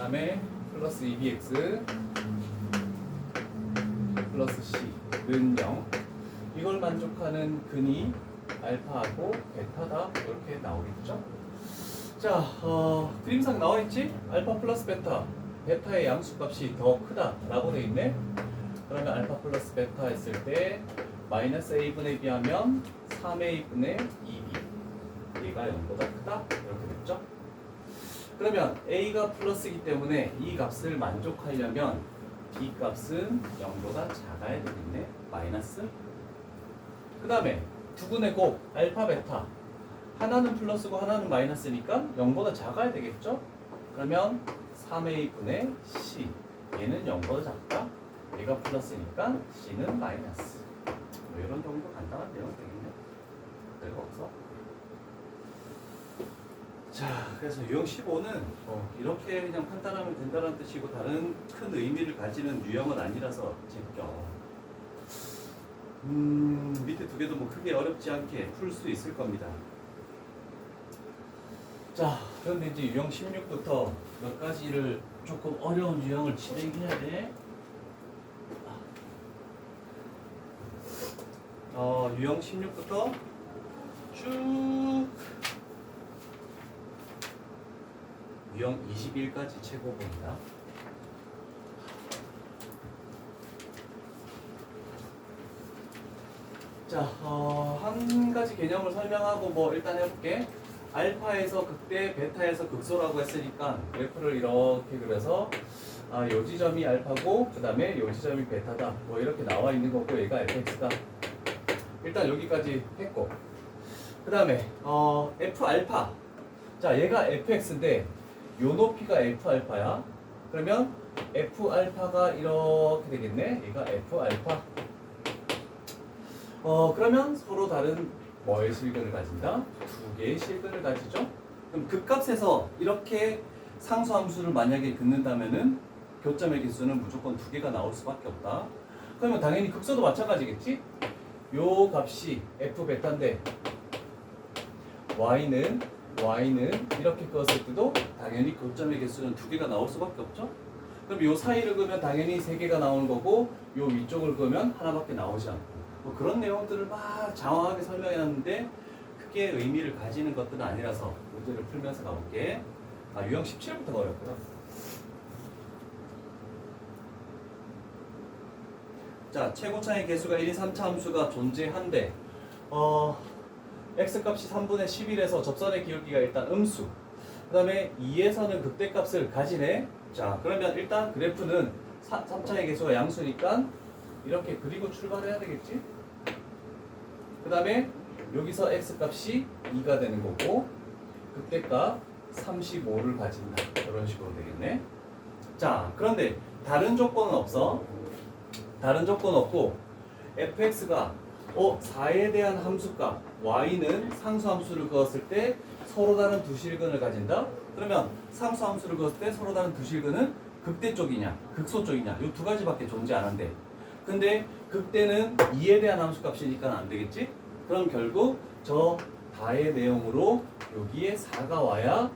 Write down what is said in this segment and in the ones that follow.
다음에 플러스 2bx 플러스 c는 0. 이걸 만족하는 근이 알파하고 베타다. 이렇게 나오겠죠? 자, 그림상 나와있지? 알파 플러스 베타, 베타의 양수값이 더 크다라고 돼 있네. 그러면 알파 플러스 베타 했을 때 마이너스 a분의 b하면 3a분의 2b, 얘가 0보다 크다. 이렇게 됐죠? 그러면 a가 플러스이기 때문에 이 값을 만족하려면 b 값은 0보다 작아야 되겠네. 마이너스. 그 다음에 두근의 곱 알파 베타, 하나는 플러스고 하나는 마이너스니까 0보다 작아야 되겠죠? 그러면 3a분의 c, 얘는 0보다 작다. 얘가 플러스니까 c는 마이너스. 뭐 이런 정도 간단한 내용 되겠네. 별거 없어. 자, 그래서 유형 15는 이렇게 그냥 판단하면 된다는 뜻이고 다른 큰 의미를 가지는 유형은 아니라서 제껴. 밑에 두 개도 뭐 크게 어렵지 않게 풀 수 있을 겁니다. 자, 그런데 이제 유형 16부터 몇 가지를 조금 어려운 유형을 진행해야 돼. 유형 16부터 쭉 유형 21까지 최고봉이다. 자, 한 가지 개념을 설명하고 뭐 일단 해볼게. 알파에서 극대, 베타에서 극소라고 했으니까 그래프를 이렇게 그려서 요 지점이 알파고 그 다음에 요 지점이 베타다. 뭐 이렇게 나와 있는 거고 얘가 fx다. 일단 여기까지 했고 그 다음에 f 알파. 자, 얘가 fx인데 요 높이가 f 알파야. 그러면 f 알파가 이렇게 되겠네. 얘가 f 알파. 그러면 서로 다른 뭐의 실근을 가진다? 두 개의 실근을 가지죠. 그럼 극값에서 이렇게 상수함수를 만약에 긋는다면은 교점의 개수는 무조건 두 개가 나올 수밖에 없다. 그러면 당연히 극소도 마찬가지겠지? 요 값이 f 베타인데 y는 이렇게 그었을 때도 당연히 교점의 개수는 두 개가 나올 수밖에 없죠. 그럼 요 사이를 그으면 당연히 세 개가 나오는 거고 요 위쪽을 그으면 하나밖에 나오지 않고 뭐 그런 내용들을 막 장황하게 설명해놨는데 크게 의미를 가지는 것들은 아니라서 문제를 풀면서 가볼게. 유형 17부터 어렵구나. 자, 최고차의 개수가 1인 3차 함수가 존재한데 x값이 3분의 11에서 접선의 기울기가 일단 음수, 그 다음에 2에서는 극대값을 가지네. 자, 그러면 일단 그래프는 3차의 개수가 양수니까 이렇게 그리고 출발해야 되겠지. 그 다음에 여기서 x값이 2가 되는 거고 극대값 35를 가진다. 이런 식으로 되겠네. 자, 그런데 다른 조건은 없어. 다른 조건 없고 fx가 4에 대한 함수값 y는 상수함수를 그었을 때 서로 다른 두 실근을 가진다. 그러면 상수함수를 그었을 때 서로 다른 두 실근은 극대 쪽이냐 극소 쪽이냐 이 두 가지밖에 존재 안 한대. 근데 극대는 2에 대한 함수값이니까 안 되겠지? 그럼 결국 저 다의 내용으로 여기에 4가 와야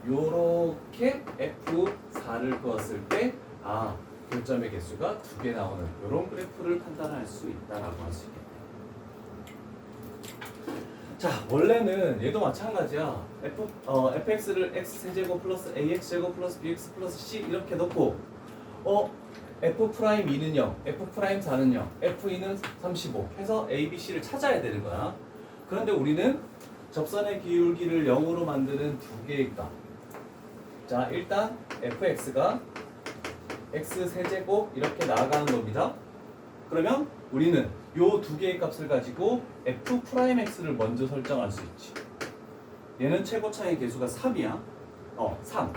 요렇게 F4를 그었을 때 교점의 개수가 두 개 나오는 이런 그래프를 판단할 수 있다라고 할 수 있겠네. 자, 원래는 얘도 마찬가지야. fx를 x세제곱 플러스 ax제곱 플러스 bx 플러스 c 이렇게 넣고 f'2는 0, f'4는 0, f2는 35 해서 a, b, c를 찾아야 되는 거야. 그런데 우리는 접선의 기울기를 0으로 만드는 두 개의 값. 자, 일단 fx가 x세제곱 이렇게 나아가는 겁니다. 그러면 우리는 요 두 개의 값을 가지고 f'x를 먼저 설정할 수 있지. 얘는 최고차의 개수가 3이야. 3.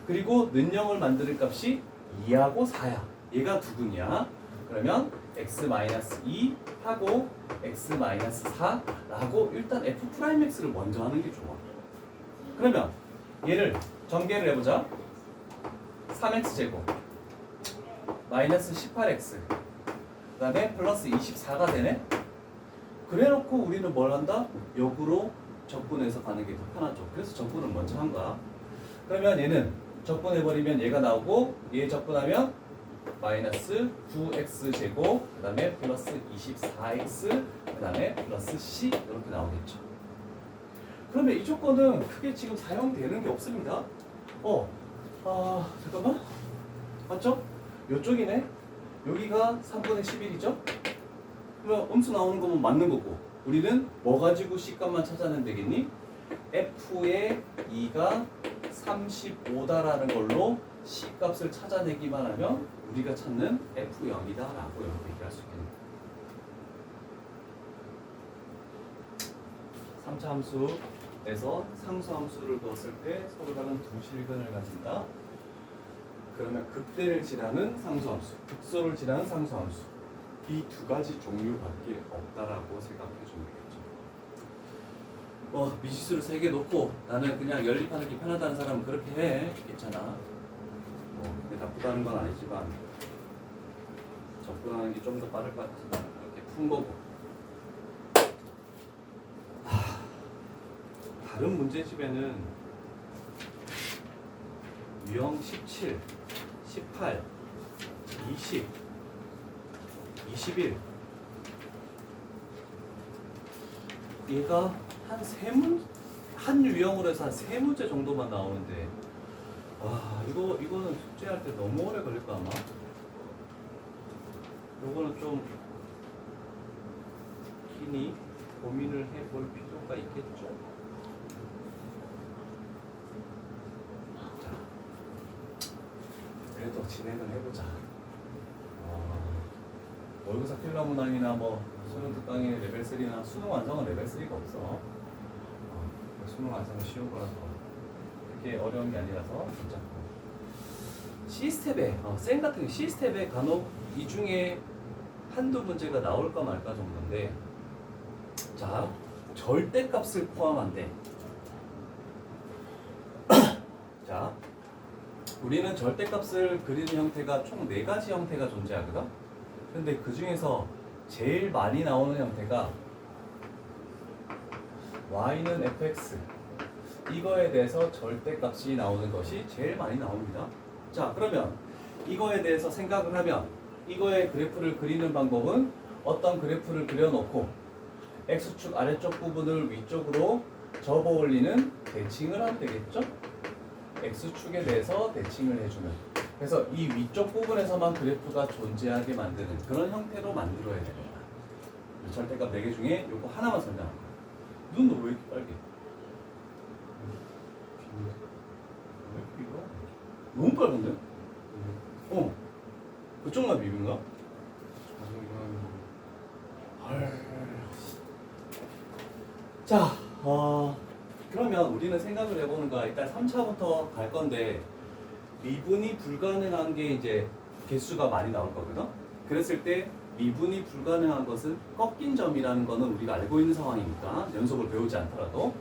그리고 는 0을 만드는 값이 2하고 4야. 얘가 두근이야. 그러면 x-2 하고 x-4라고 일단 f'x를 먼저 하는 게 좋아. 그러면 얘를 전개를 해보자. 3x제곱 마이너스 18x 그 다음에 플러스 24가 되네. 그래놓고 우리는 뭘 한다? 역으로 적분해서 가는 게 더 편하죠. 그래서 적분을 먼저 한 거야. 그러면 얘는 적분해버리면 얘가 나오고 얘 적분하면 마이너스 9x제곱 그 다음에 플러스 24x 그 다음에 플러스 c 이렇게 나오겠죠. 그러면 이 조건은 크게 지금 사용되는 게 없습니다. 잠깐만. 맞죠? 요쪽이네. 여기가 3분의 11이죠? 그러면 음수 나오는 거면 맞는 거고 우리는 뭐 가지고 C값만 찾아내면 되겠니? F의 2가 35다라는 걸로 C값을 찾아내기만 하면 우리가 찾는 F0이다 라고 이렇게 얘기할 수 있겠네요. 3차 함수에서 상수 함수를 두었을 때 서로 다른 두 실근을 가진다. 그러면 극대를 지나는 상수 함수, 극소를 지나는 상수 함수 이 두 가지 종류밖에 없다라고 생각해 주면 되겠죠. 미지수를 3개 놓고 나는 그냥 연립하는 게 편하다는 사람은 그렇게 해. 괜찮아. 근데 나쁘다는 건 아니지만 접근하는 게 좀 더 빠를 것 같아서 이렇게 푼 거고. 다른 문제집에는 유형 17, 18, 20, 21 얘가 한 유형으로 해서 한 3문제 정도만 나오는데 이거는 숙제할 때 너무 오래 걸릴까 아마? 요거는 좀 기니 고민을 해볼 필요가 있겠죠? 자, 그래도 진행을 해보자. 월급사 필러문항이나 뭐 수능 특강의 레벨 3나 수능 완성은 레벨 3가 없어. 수능 완성은 쉬운 거라서 그렇게 어려운 게 아니라서 괜찮고. C스텝에 쌤 같은 경우 C스텝에 간혹 이 중에 한두 문제가 나올까 말까 정도인데, 자 절대값을 포함한대. 자 우리는 절대값을 그리는 형태가 총 4가지 형태가 존재하거든. 근데 그 중에서 제일 많이 나오는 형태가 y는 fx 이거에 대해서 절대값이 나오는 것이 제일 많이 나옵니다. 자 그러면 이거에 대해서 생각을 하면 이거의 그래프를 그리는 방법은 어떤 그래프를 그려놓고 x축 아래쪽 부분을 위쪽으로 접어 올리는 대칭을 하면 되겠죠? x축에 대해서 대칭을 해주는, 그래서 이 위쪽 부분에서만 그래프가 존재하게 만드는 그런 형태로 만들어야 됩니다. 절대값 4개 중에 요거 하나만 설명할 거야. 눈 너 왜 이렇게 빨개? 왜 이렇게 비벼? 너무 빨간데? 그쪽만 비빈가? 자, 그러면 우리는 생각을 해보는 거야. 일단 3차부터 갈 건데 미분이 불가능한 게 이제 개수가 많이 나올 거거든. 그랬을 때 미분이 불가능한 것은 꺾인 점이라는 거는 우리가 알고 있는 상황이니까 연속을 배우지 않더라도.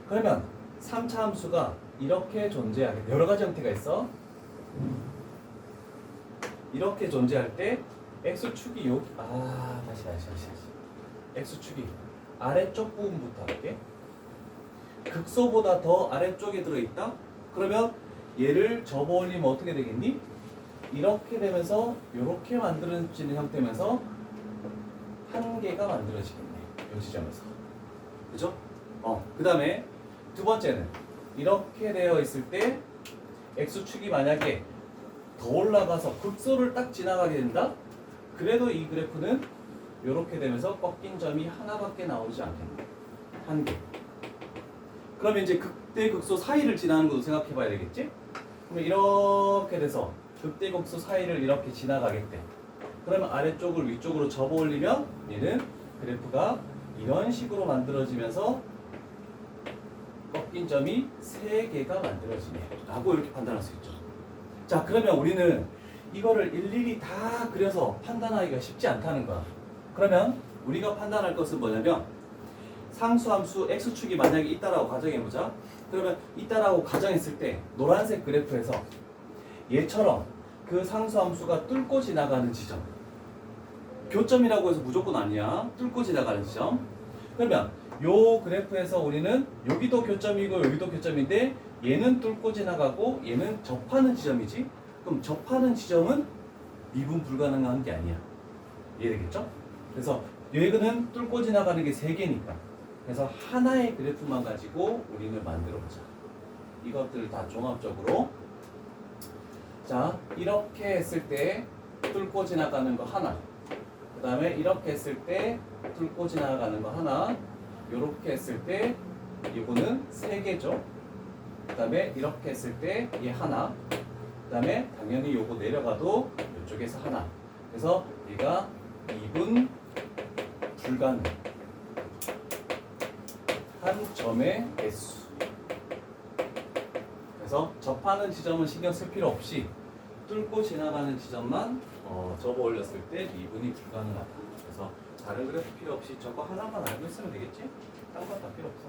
그러면 3차 함수가 이렇게 존재하게 여러 가지 형태가 있어. 이렇게 존재할 때 x축이 다시 x축이 아래쪽 부분부터 할게. 극소보다 더 아래쪽에 들어있다? 그러면 얘를 접어 올리면 어떻게 되겠니? 이렇게 되면서 이렇게 만들어지는 형태면서 한 개가 만들어지겠네. 이 지점에서. 그죠? 그 다음에 두 번째는 이렇게 되어 있을 때 x축이 만약에 더 올라가서 극소를 딱 지나가게 된다? 그래도 이 그래프는 이렇게 되면서 꺾인 점이 하나밖에 나오지 않겠네. 한 개. 그러면 이제 극대 극소 사이를 지나는 것도 생각해 봐야 되겠지? 그러면 이렇게 돼서 극대 극소 사이를 이렇게 지나가겠대. 그러면 아래쪽을 위쪽으로 접어 올리면 얘는 그래프가 이런 식으로 만들어지면서 꺾인 점이 3개가 만들어지네 라고 이렇게 판단할 수 있죠. 자 그러면 우리는 이거를 일일이 다 그려서 판단하기가 쉽지 않다는 거야. 그러면 우리가 판단할 것은 뭐냐면 상수함수 x축이 만약에 있다라고 가정해보자. 그러면 있다라고 가정했을 때 노란색 그래프에서 얘처럼 그 상수함수가 뚫고 지나가는 지점, 교점이라고 해서 무조건 아니야. 뚫고 지나가는 지점. 그러면 요 그래프에서 우리는 여기도 교점이고 여기도 교점인데 얘는 뚫고 지나가고 얘는 접하는 지점이지. 그럼 접하는 지점은 미분 불가능한 게 아니야. 이해되겠죠? 그래서 여기는 뚫고 지나가는 게 3개니까. 그래서 하나의 그래프만 가지고 우리는 만들어 보자. 이것들을 다 종합적으로. 자, 이렇게 했을 때 뚫고 지나가는 거 하나. 그 다음에 이렇게 했을 때 뚫고 지나가는 거 하나. 요렇게 했을 때 이거는 3개죠. 그 다음에 이렇게 했을 때 얘 하나. 그 다음에 당연히 요거 내려가도 이쪽에서 하나. 그래서 얘가 미분 불가능 한 점의 개수. 그래서 접하는 지점은 신경 쓸 필요 없이 뚫고 지나가는 지점만 접어 올렸을 때 미분이 불가능하다. 그래서 다른 그래프 필요 없이 저거 하나만 알고 있으면 되겠지? 딴 건 다 필요 없어.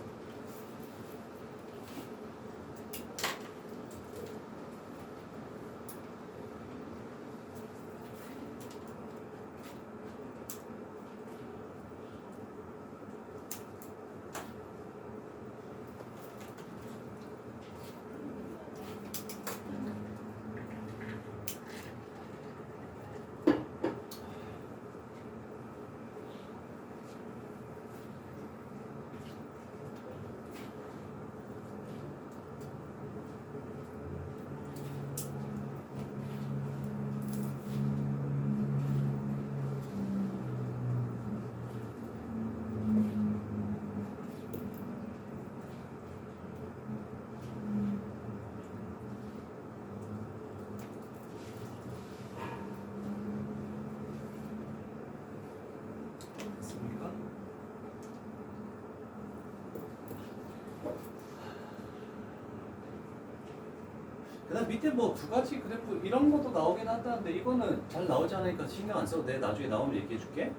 됐습니까? 그다음 밑에 뭐 2가지 그래프 이런 것도 나오긴 한다는데 이거는 잘 나오지 않으니까 신경 안 써도 돼. 나중에 나오면 얘기해 줄게.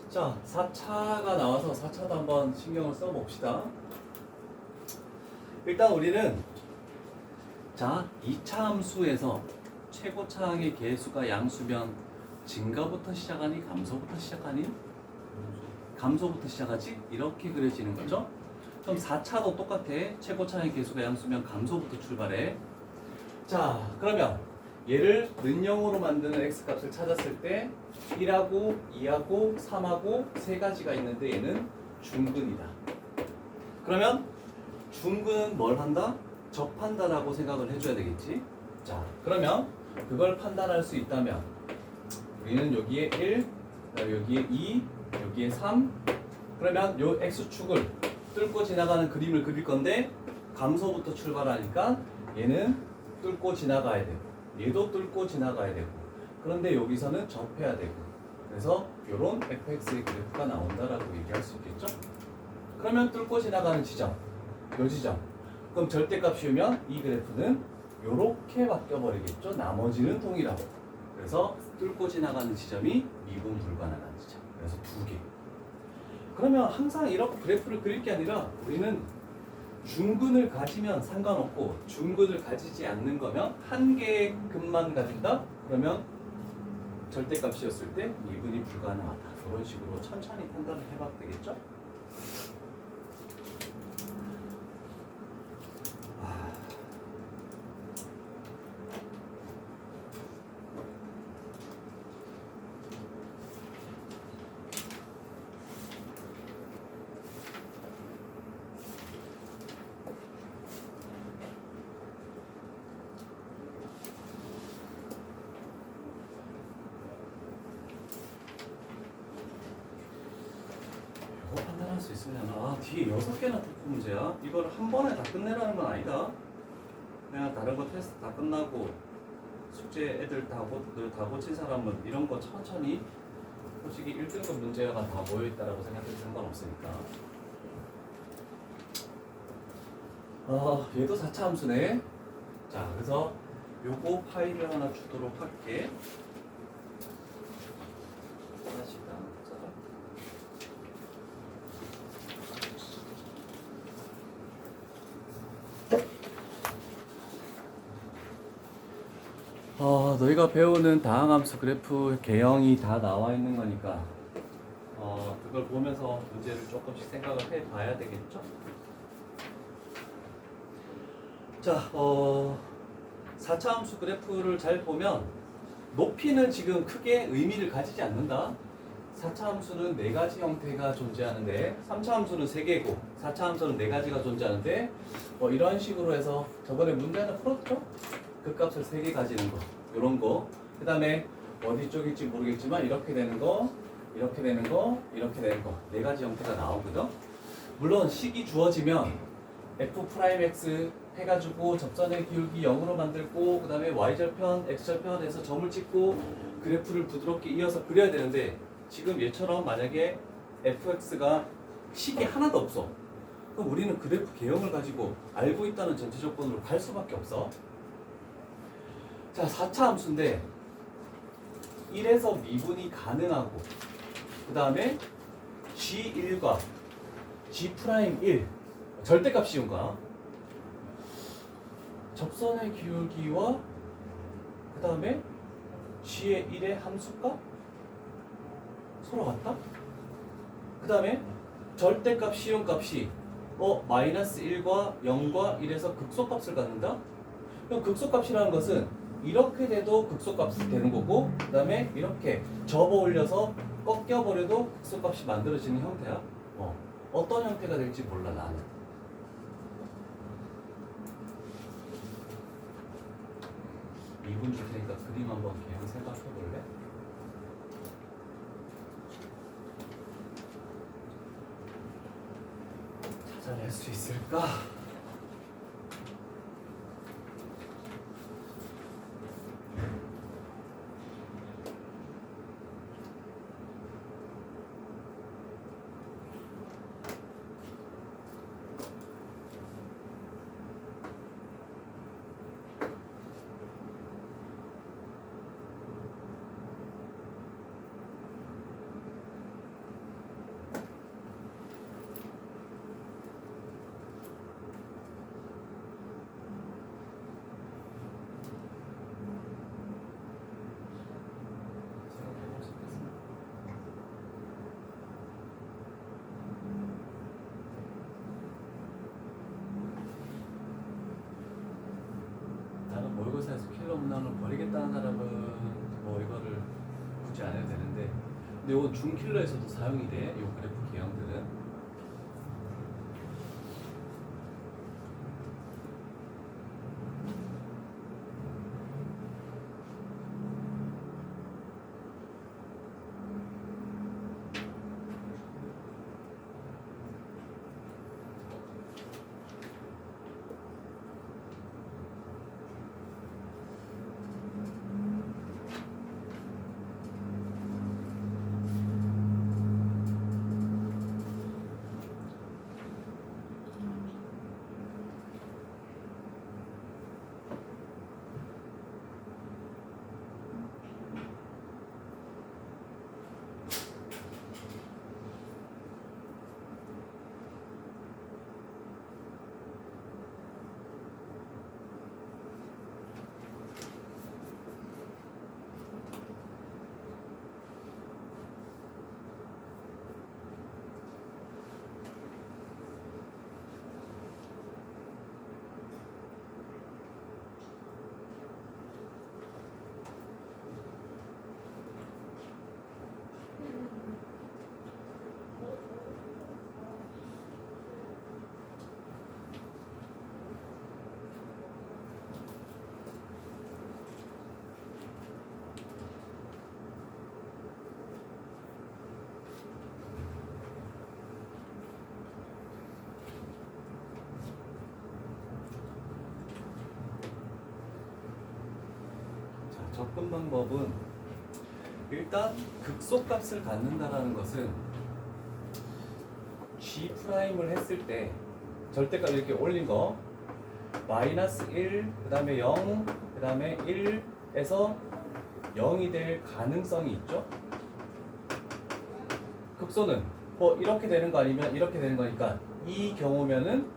자, 4차가 나와서 4차도 한번 신경을 써 봅시다. 일단 우리는 자, 2차 함수에서 최고차항의 개수가 양수면 증가부터 시작하니 감소부터 시작하니? 감소부터 시작하지? 이렇게 그려지는 거죠. 그럼 4차도 똑같아. 최고차항의 개수가 양수면 감소부터 출발해. 자, 그러면 얘를 는영으로 만드는 x값을 찾았을 때 1하고 2하고 3하고 3가지가 있는데 얘는 중근이다. 그러면 중근은 뭘 한다? 접한다라고 생각을 해줘야 되겠지. 자, 그러면 그걸 판단할 수 있다면 우리는 여기에 1, 여기에 2, 여기에 3. 그러면 요 x축을 뚫고 지나가는 그림을 그릴 건데 감소부터 출발하니까 얘는 뚫고 지나가야 되고 얘도 뚫고 지나가야 되고 그런데 여기서는 접해야 되고 그래서 요런 fx의 그래프가 나온다라고 얘기할 수 있겠죠. 그러면 뚫고 지나가는 지점, 요 지점. 그럼 절대값이면 이 그래프는 요렇게 바뀌어버리겠죠. 나머지는 동일하고. 그래서 뚫고 지나가는 지점이 미분 불가능한 지점. 그래서 2개. 그러면 항상 이렇게 그래프를 그릴 게 아니라 우리는 중근을 가지면 상관없고 중근을 가지지 않는 거면 한 개의 근만 가진다? 그러면 절대값이었을 때 미분이 불가능하다. 그런 식으로 천천히 판단을 해봐도 되겠죠? 이거 판단할 수 있으려나? 뒤에 6개나 토프 문제야. 이걸 한 번에 다 끝내라는 건 아니다. 그냥 다른 거 테스트 다 끝나고 숙제 애들 다 고친 사람은 이런 거 천천히 솔직히 1등급 문제가 다 모여있다라고 생각해도 상관없으니까. 얘도 4차 함수네. 자, 그래서 요거 파일을 하나 주도록 할게. 하나씩 나눠보자. 너희가 배우는 다항함수 그래프 개형이 다 나와 있는 거니까 그걸 보면서 문제를 조금씩 생각을 해봐야 되겠죠. 자, 4차 함수 그래프를 잘 보면 높이는 지금 크게 의미를 가지지 않는다. 4차 함수는 4가지 형태가 존재하는데 3차 함수는 3개고 4차 함수는 4가지가 존재하는데 이런 식으로 해서 저번에 문제 하나 풀었죠? 그 값을 3개 가지는 거 이런 거. 그 다음에 어디 쪽일지 모르겠지만 이렇게 되는 거, 이렇게 되는 거, 이렇게 되는 거 4가지 형태가 나오거든. 물론 식이 주어지면 f'x 해가지고 접선의 기울기 0으로 만들고 그 다음에 y절편, x절편에서 점을 찍고 그래프를 부드럽게 이어서 그려야 되는데 지금 얘처럼 만약에 fx가 식이 하나도 없어. 그럼 우리는 그래프 개형을 가지고 알고 있다는 전제 조건으로 갈 수밖에 없어. 자, 4차 함수인데 1에서 미분이 가능하고 그 다음에 g1과 g'1 절대값 씌운가 접선의 기울기와 그 다음에 g의 1의 함수값 서로 같다? 그 다음에 절대값 시용값이 마이너스 1과 0과 1에서 극소값을 갖는다? 그럼 극소값이라는 것은 이렇게 돼도 극소값이 되는 거고 그 다음에 이렇게 접어 올려서 꺾여버려도 극소값이 만들어지는 형태야. 어떤 형태가 될지 몰라 나는. 이분 줄 테니까 그림 한번 그냥 생각해 볼래? 찾아낼 수 있을까? 모의고사에서 킬러 문항을 버리겠다는 사람은 이거를 굳이 안 해도 되는데 근데 이건 중킬러에서도 사용이 돼. 이 그래프 개형들은. 접근 방법은 일단 극소값을 갖는다라는 것은 G'을 했을 때 절대값 이렇게 올린 거 마이너스 1, 그 다음에 0, 그 다음에 1에서 0이 될 가능성이 있죠. 극소는 이렇게 되는 거 아니면 이렇게 되는 거니까 이 경우면은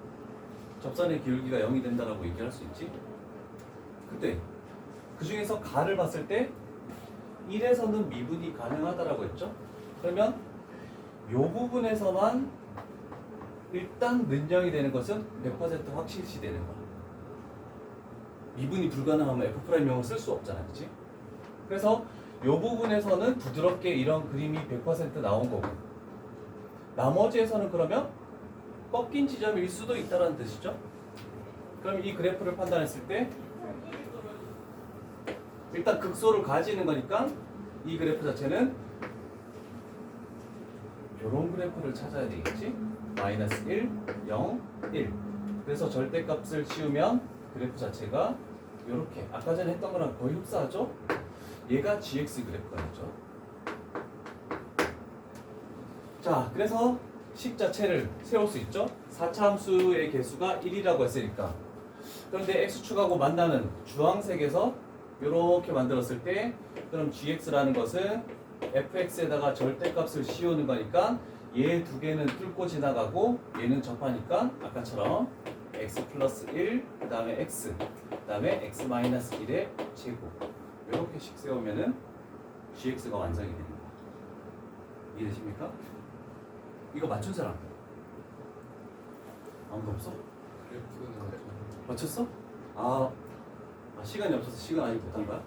접선의 기울기가 0이 된다라고 얘기할 수 있지. 그때 그 중에서 가를 봤을 때 1에서는 미분이 가능하다라고 했죠. 그러면 부분에서만 일단 는영이 되는 것은 100% 확실시 되는 거야. 미분이 불가능하면 F'명을 쓸 수 없잖아, 그치? 그래서 이 부분에서는 부드럽게 이런 그림이 100% 나온 거고, 나머지에서는 그러면 꺾인 지점일 수도 있다는 뜻이죠. 그럼 이 그래프를 판단했을 때 일단 극소를 가지는 거니까 이 그래프 자체는 이런 그래프를 찾아야 되겠지. 마이너스 1, 0, 1. 그래서 절대값을 씌우면 그래프 자체가 이렇게 아까 전에 했던 거랑 거의 흡사하죠. 얘가 gx 그래프가 되죠. 자, 그래서 식 자체를 세울 수 있죠. 4차 함수의 개수가 1이라고 했으니까. 그런데 x축하고 만나는 주황색에서 이렇게 만들었을 때 그럼 gx라는 것은 fx에다가 절대값을 씌우는 거니까 얘 두 개는 뚫고 지나가고 얘는 접하니까 아까처럼 x 플러스 1, 그 다음에 x, 그 다음에 x 마이너스 1의 제곱 이렇게씩 세우면은 gx가 완성이 되는 거야. 이해되십니까? 이거 맞춘 사람? 아무도 없어? 그래프는 맞췄어? 시간이 없어서 시간 아직 못한 거야?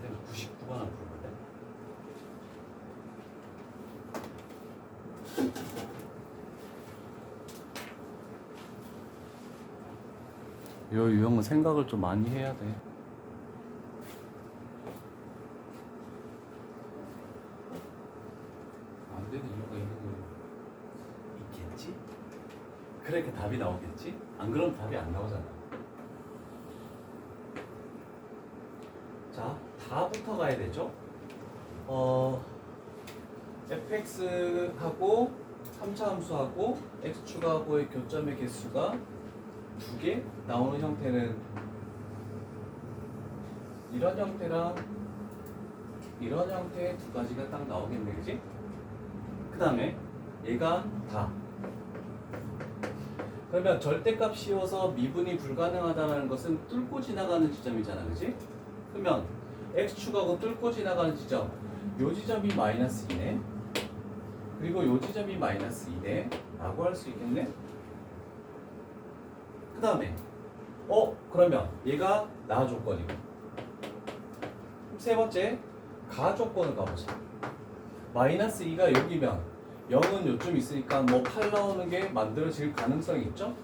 내가 99번 안 풀어볼래? 이 유형은 생각을 좀 많이 해야 돼. 안 되는 이유가 있는 거예요. 있겠지? 그러니까 답이 나오겠지? 안 그러면 답이 안 나오잖아. 자, 다부터 가야 되죠? fx하고 3차 함수하고 x축하고의 교점의 개수가 2개 나오는 형태는 이런 형태랑 이런 형태의 두 가지가 딱 나오겠네, 그지? 그 다음에 얘가 다. 그러면 절대값 씌워서 미분이 불가능하다는 것은 뚫고 지나가는 지점이잖아, 그지? 그러면 x축하고 뚫고 지나가는 지점, 요 지점이 마이너스 2네. 그리고 요 지점이 마이너스 2네 라고 할 수 있겠네. 그 다음에 그러면 얘가 나 조건이고, 세 번째 가 조건을 가보자. 마이너스 2가 여기면 0은 요쯤 있으니까 뭐 8 나오는 게 만들어질 가능성이 있죠.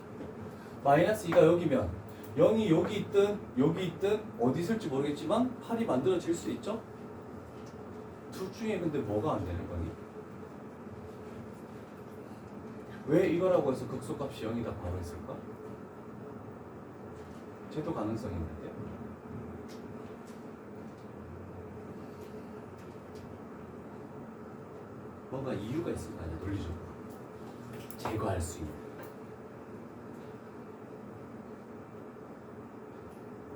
마이너스 2가 여기면 0이 여기 있든 어디 있을지 모르겠지만 8이 만들어질 수 있죠. 둘 중에 근데 뭐가 안 되는 거니? 왜 이거라고 해서 극소값이 0이다 바로 했을까? 쟤도 가능성이 있는데. 뭔가 이유가 있을 거 아니야, 논리적으로. 제거할 수 있는.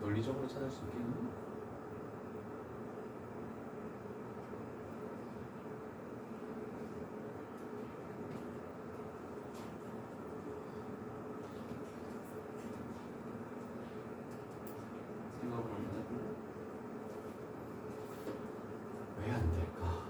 논리적으로 찾을 수 있겠니? 생각을 한번 해볼래? 왜 안 될까?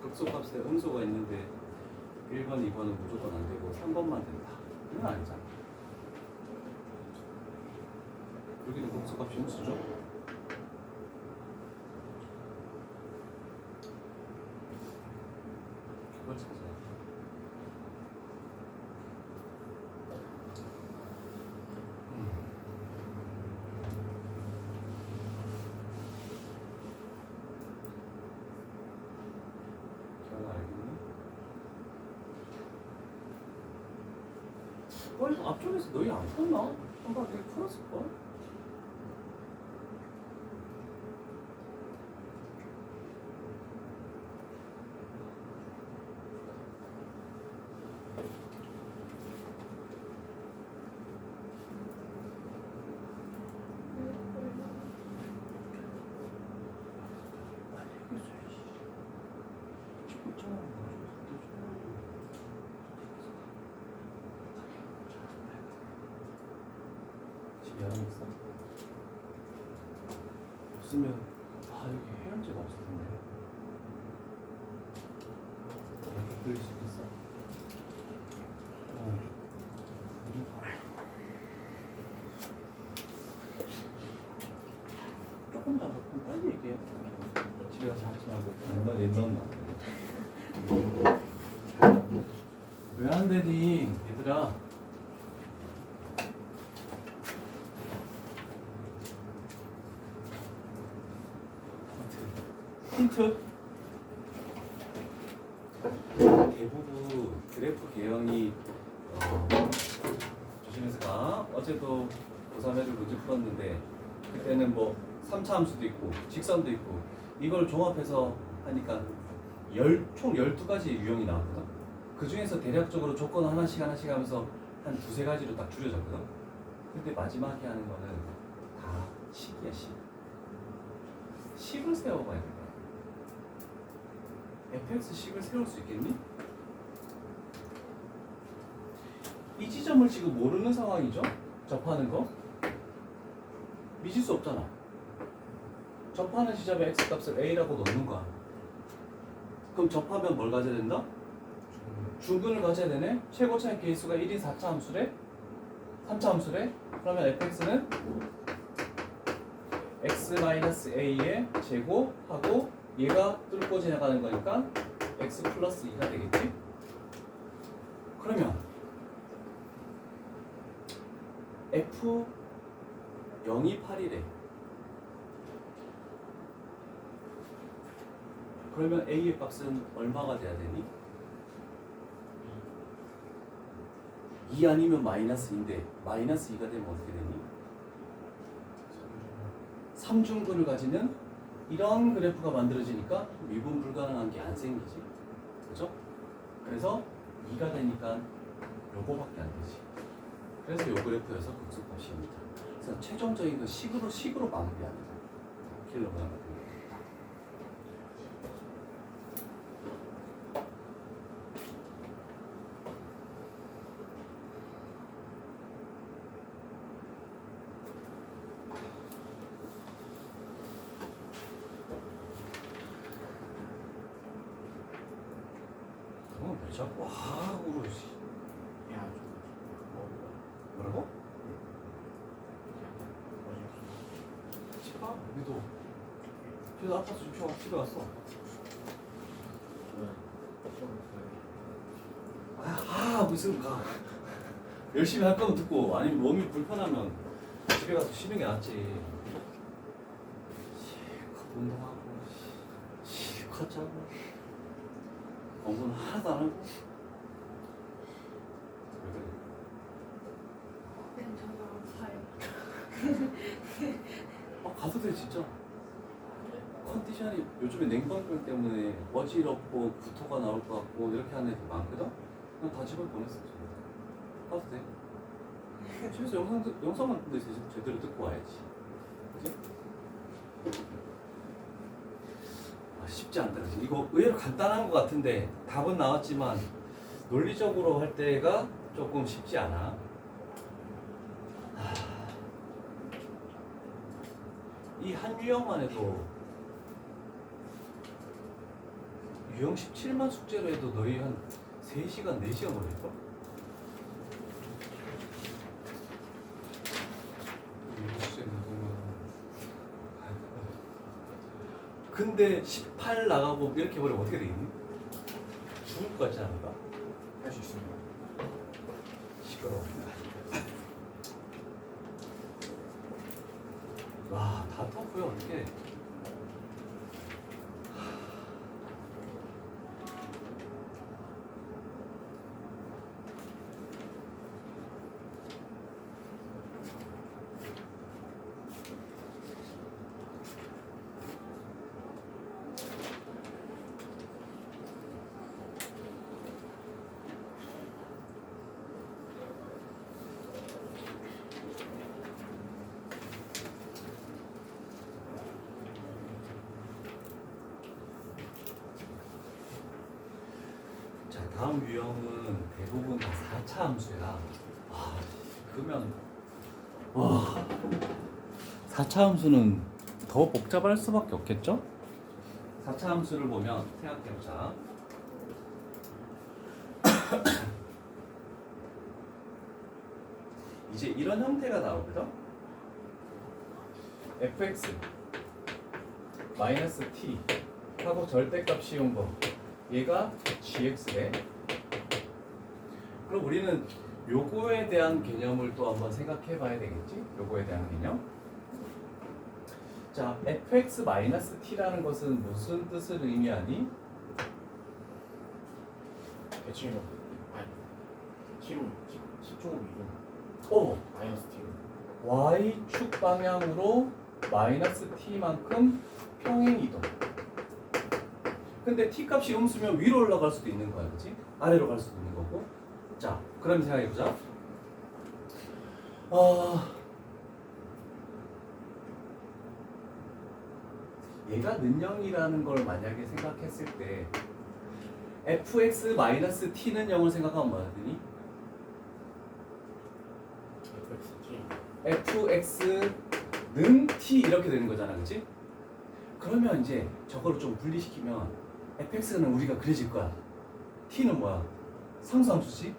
극소값에 음수가 있는데 1번, 2번은 무조건 안 되고 3번만 된다. 이건 아니잖아. 여기는 극소값이 음수죠? 그걸 찾아야 돼. 거의 앞쪽에서 너희 안 풀었나? 한번 되게 풀었을걸? 집에 안 있어? 없으면 여기 해열제가 없을 텐데 여기 그릴 수 있어? 조금 더 빨리 얘기해. 집에 가서 하지 말고 옛날 왜 안 되니 얘들아? 힌트. 대부분 그래프 개형이 조심해서 가. 어제도 고3애들 문제 풀었는데 그때는 뭐 3차 함수도 있고 직선도 있고 이걸 종합해서 하니까 총 12가지 유형이 나왔거든. 그 중에서 대략적으로 조건 하나씩 하면서 한 두세 가지로 딱 줄여졌거든. 근데 마지막에 하는 거는 다 식이야, 식. 식을 세워봐야 돼. fx식을 세울 수 있겠니? 이 지점을 지금 모르는 상황이죠? 접하는 거? 미칠 수 없잖아. 접하는 지점에 x값을 a라고 넣는 거야. 그럼 접하면 뭘 가져야 된다? 중근을 가져야 되네? 최고차의 개수가 1인 4차 함수래? 3차 함수래? 그러면 fx는 x-a의 제곱하고 얘가 뚫고 지나가는 거니까 x 플러스 2가 되겠지? 그러면 f 028이래. 그러면 a의 값은 얼마가 돼야 되니? 2 아니면 마이너스 2인데 마이너스 2가 되면 어떻게 되니? 3중근을 가지는 이런 그래프가 만들어지니까 미분 불가능한 게 안 생기지. 그죠? 그래서 2가 되니까 요거밖에 안 되지. 그래서 요 그래프에서 극소값입니다. 그래서 최종적인 건 식으로 마무리합니다. 킬로그램 같은 거. 왜 자꾸 하고 그러지? 야, 뭐라고? 집 가? 우리도 그래서 아파서 좀 쉬어 집에 갔어. 하고 있으면 가. 열심히 할 거면 듣고 아니면 몸이 불편하면 집에 가서 쉬는 게 낫지. 실컷 운동하고 실컷 자고 공부는 하나도 안 하고. 왜 그래? 그냥 저도 아파요. 가도 돼 진짜. 컨디션이 요즘에 냉방병 때문에 어지럽고 구토가 나올 것 같고 이렇게 하는 애들 많거든? 그냥 다 집에 보냈어 지금. 가도 돼. 집에서 영상만 근데 제대로 듣고 와야지. 그지? 쉽지 않더라. 이거 의외로 간단한 것 같은데 답은 나왔지만 논리적으로 할 때가 조금 쉽지 않아. 이 한 유형만 해도 유형 17만 숙제로 해도 너희 한 3시간, 4시간 걸릴걸? 근데 18 나가고 이렇게 버리면 어떻게 되겠니? 죽을 것 같지 않을까? 할 수 있습니다. 시끄러워. 와, 다 터프야 어떻게? 자, 다음 유형은 대부분 다 4차 함수야. 그러면 와 4차 함수는 더 복잡할 수밖에 없겠죠? 4차 함수를 보면 생각해보자. 이제 이런 형태가 나오거든. fx 마이너스 t 하고 절대값 씌운 거 얘가 gx래. 그럼 우리는 요거에 대한 개념을 또 한번 생각해 봐야 되겠지? 요거에 대한 개념. 자, fx 마이너스 t라는 것은 무슨 뜻을 의미하니? 대칭이로 아니 T로 T쪽으로 이동 오! 마이너스 T로 y축 방향으로 마이너스 t만큼 평행 이동. 근데 t 값이 음수면 위로 올라갈 수도 있는 거야, 그렇지? 아래로 갈 수도 있는 거고. 자, 그럼 생각해 보자. 얘가 능형이라는 걸 만약에 생각했을 때 fx-t는 0을 생각하면 뭐야 되니? fx는 t 이렇게 되는 거잖아, 그렇지? 그러면 이제 저거를 좀 분리시키면 fx는 우리가 그려질 거야. t는 뭐야? 상수함수지?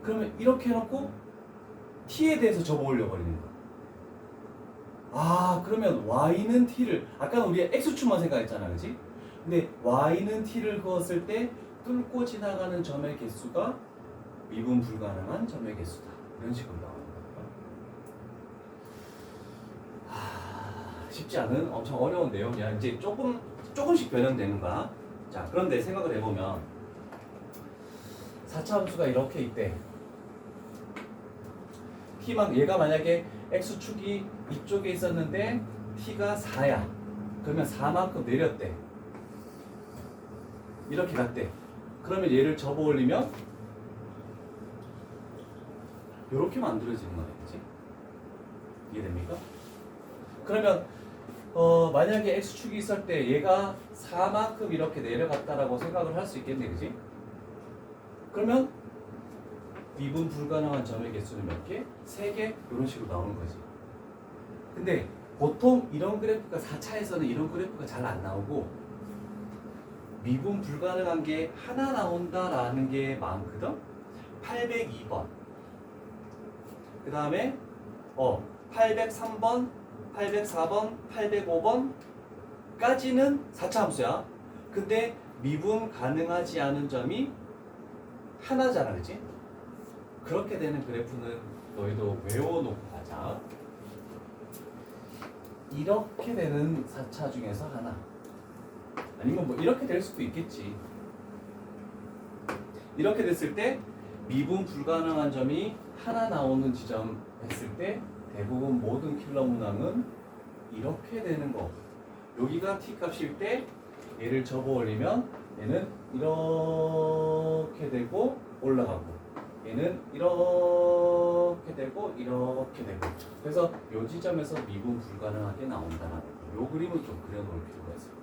그러면 이렇게 해놓고 t에 대해서 접어 올려버리는 거야. 그러면 y는 t를 아까는 우리가 x축만 생각했잖아, 그렇지? 근데 y는 t를 그었을 때 뚫고 지나가는 점의 개수가 미분 불가능한 점의 개수다. 이런 식으로 나오는 거야. 쉽지 않은 엄청 어려운 내용이야. 이제 조금씩 변형되는 거야. 자, 그런데 생각을 해보면 4차 함수가 이렇게 있대. 얘가 만약에 x축이 이쪽에 있었는데 t가 4야. 그러면 4만큼 내렸대. 이렇게 갔대. 그러면 얘를 접어 올리면 이렇게 만들어지는 거야, 그렇지? 이해됩니까? 그러면 만약에 x축이 있을 때 얘가 4만큼 이렇게 내려갔다라고 생각을 할 수 있겠네, 그렇지? 그러면 미분 불가능한 점의 개수는 몇 개? 3개? 이런 식으로 나오는 거지. 근데 보통 이런 그래프가 4차에서는 이런 그래프가 잘 안 나오고 미분 불가능한 게 하나 나온다라는 게 많거든? 802번. 그 다음에 803번, 804번, 805번까지는 4차 함수야. 근데 미분 가능하지 않은 점이 하나잖아, 그치? 그렇게 되는 그래프는 너희도 외워놓고 가자. 이렇게 되는 4차 중에서 하나. 아니면 뭐 이렇게 될 수도 있겠지. 이렇게 됐을 때 미분 불가능한 점이 하나 나오는 지점 했을 때 대부분 모든 킬러 문항은 이렇게 되는 거. 여기가 t 값일 때 얘를 접어 올리면 얘는 이렇게 되고 올라가고 얘는 이렇게 되고 이렇게 되고. 그래서 이 지점에서 미분 불가능하게 나온다는 거. 요 그림을 좀 그려놓을 필요가 있어요.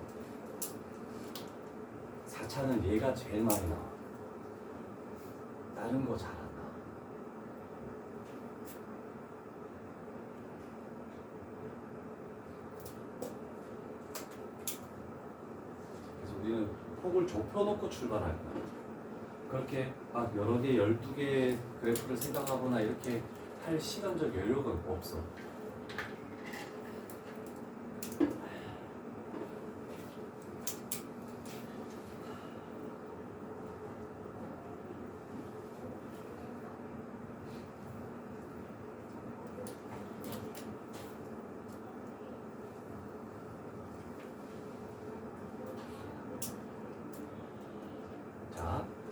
4차는 얘가 제일 많이 나와. 다른 거 잘 안 나와. 그래서 우리는 폭을 좁혀놓고 출발할 거야. 그렇게 막 여러 개, 12개 그래프를 생각하거나 이렇게 할 시간적 여유가 없어.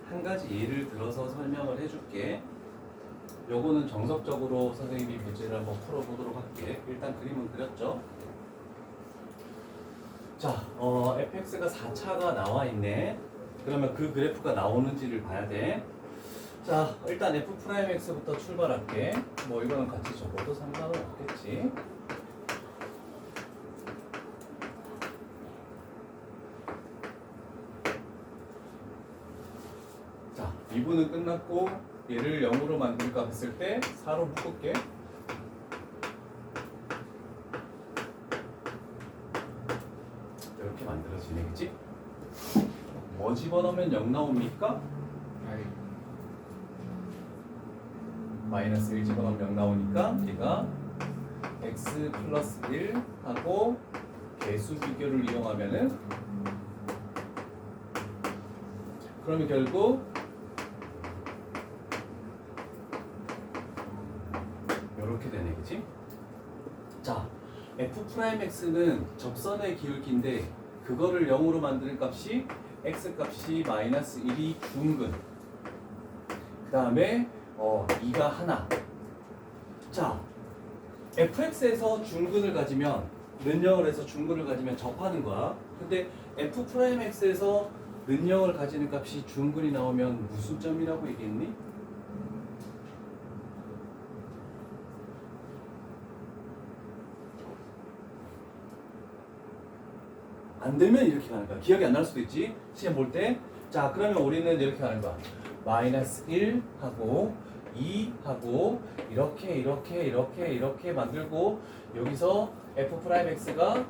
한 가지 예를 들어서 설명을 해줄게. 요거는 정석적으로 선생님이 문제를 한번 풀어보도록 할게. 일단 그림은 그렸죠? 자, fx가 4차가 나와 있네. 그러면 그 그래프가 나오는지를 봐야 돼. 자, 일단 f'x부터 출발할게. 뭐 이거는 같이 적어도 상관은 없겠지. 미분은 끝났고 얘를 0으로 만들까 했을 때 4로 묶을게. 이렇게 만들어지네, 그치? 뭐 집어넣으면 0 나옵니까? 아이 마이너스 1 집어넣으면 0 나오니까 얘가 x 플러스 1 하고 개수 비교를 이용하면은 그러면 결국 이렇게 되네, 그치? 자, f'x는 접선의 기울기인데 그거를 0으로 만드는 값이 x 값이 마이너스 1이 중근, 그 다음에 2가 하나. 자, fx에서 중근을 가지면 는영을 해서 중근을 가지면 접하는 거야. 근데 f'x에서 는영을 가지는 값이 중근이 나오면 무슨 점이라고 얘기했니? 안 되면 이렇게 가는 거야. 기억이 안 날 수도 있지. 시험 볼 때. 자, 그러면 우리는 이렇게 가는 거야. 마이너스 1 하고 2 하고 이렇게 만들고 여기서 f'x가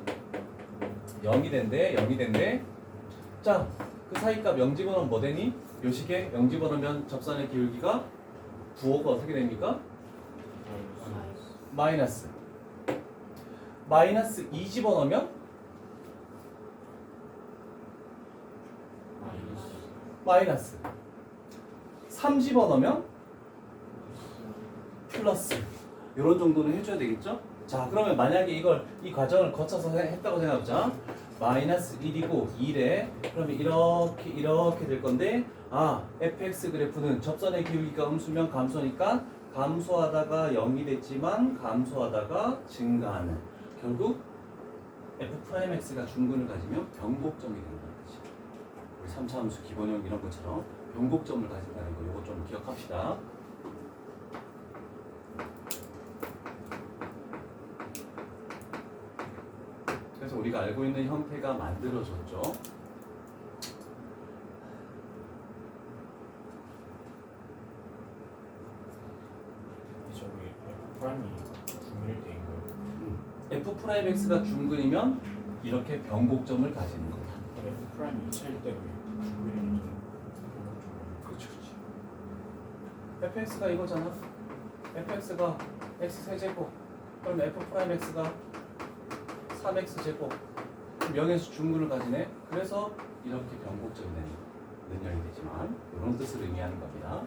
0이 된대. 자, 그 사이값 0 집어넣으면 뭐 되니? 요 식에 0 집어넣으면 접선의 기울기가 부호가 어떻게 됩니까? 마이너스 2 집어넣으면 마이너스 3 집어넣으면 플러스. 이런 정도는 해줘야 되겠죠? 자, 그러면 만약에 이 과정을 거쳐서 했다고 생각해보자. 마이너스 1이고 2래. 그러면 이렇게 될 건데, fx 그래프는 접선의 기울기가 음수면 감소니까 감소하다가 0이 됐지만 감소하다가 증가하는, 결국 f'x가 중근을 가지면 변곡점이 되는 거지. 우리 3차 함수 기본형 이런 것처럼 변곡점을 가진다는 거, 이거 좀 기억합시다. 그래서 우리가 알고 있는 형태가 만들어졌죠. 저기 F'이 중일 때인 거예요. f'x가 중근이면 이렇게 변곡점을 가지는 거다. F'이 2차일 때 중일이 그렇죠. fx가 이거잖아. fx가 x 세제곱, 그럼 f'x가 3x 제곱, 0에서 중근을 가지네. 그래서 이렇게 변곡점이 되는 능력이 되지만 이런 뜻을 의미하는 겁니다.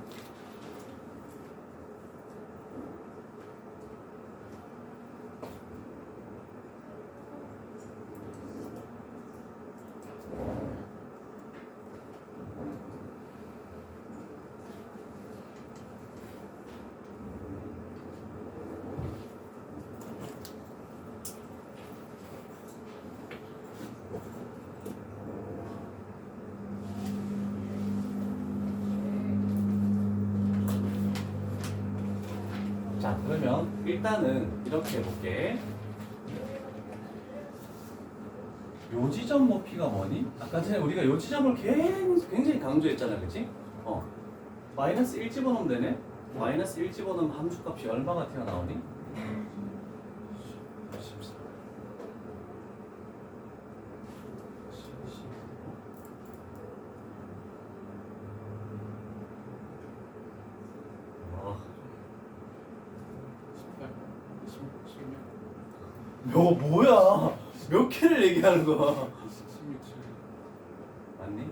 자, 그러면 일단은 이렇게 해볼게. 요지점 높이가 뭐니? 아까 전에 우리가 요지점을 굉장히 강조했잖아, 그치? 마이너스 1 집어넣으면 되네? 마이너스 1 집어넣으면 함수값이 얼마가 튀어나오니? 16 뭐야? 몇 개를 얘기하는 거야? 16 맞니?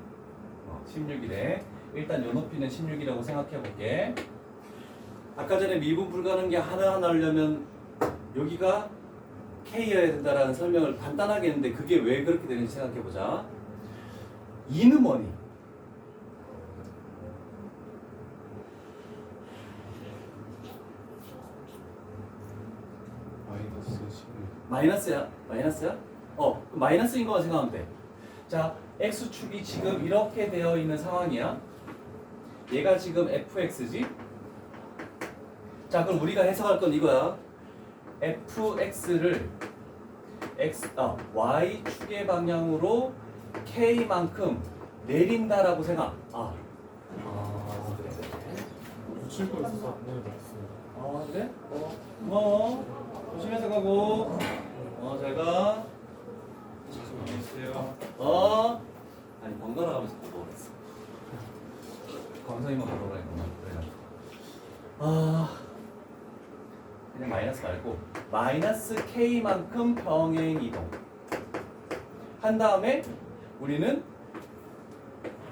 16이래. 일단 요 높이는 16이라고 생각해 볼게. 아까 전에 미분 불가능계 하나하나 하려면 여기가 K여야 된다라는 설명을 간단하게 했는데 그게 왜 그렇게 되는지 생각해 보자. 2는 뭐니? 마이너스 16 마이너스야? 마이너스야? 마이너스인 거만 생각하면 돼. 자, X축이 지금 이렇게 되어 있는 상황이야. 얘가 지금 fx지? 자, 그럼 우리가 해석할 건 이거야. fx를 y축의 방향으로 k만큼 내린다라고 생각. 고칠 거 있어서 안 내려갔습니다. 아 그래? 고마워. 조심해서 가고. 잘 가. 안녕하세요. 아니 번갈아 가면서 보고 그랬어. 광성이만 보고 그랬구나. 그래. 그냥 마이너스 말고 마이너스 K만큼 평행 이동 한 다음에 우리는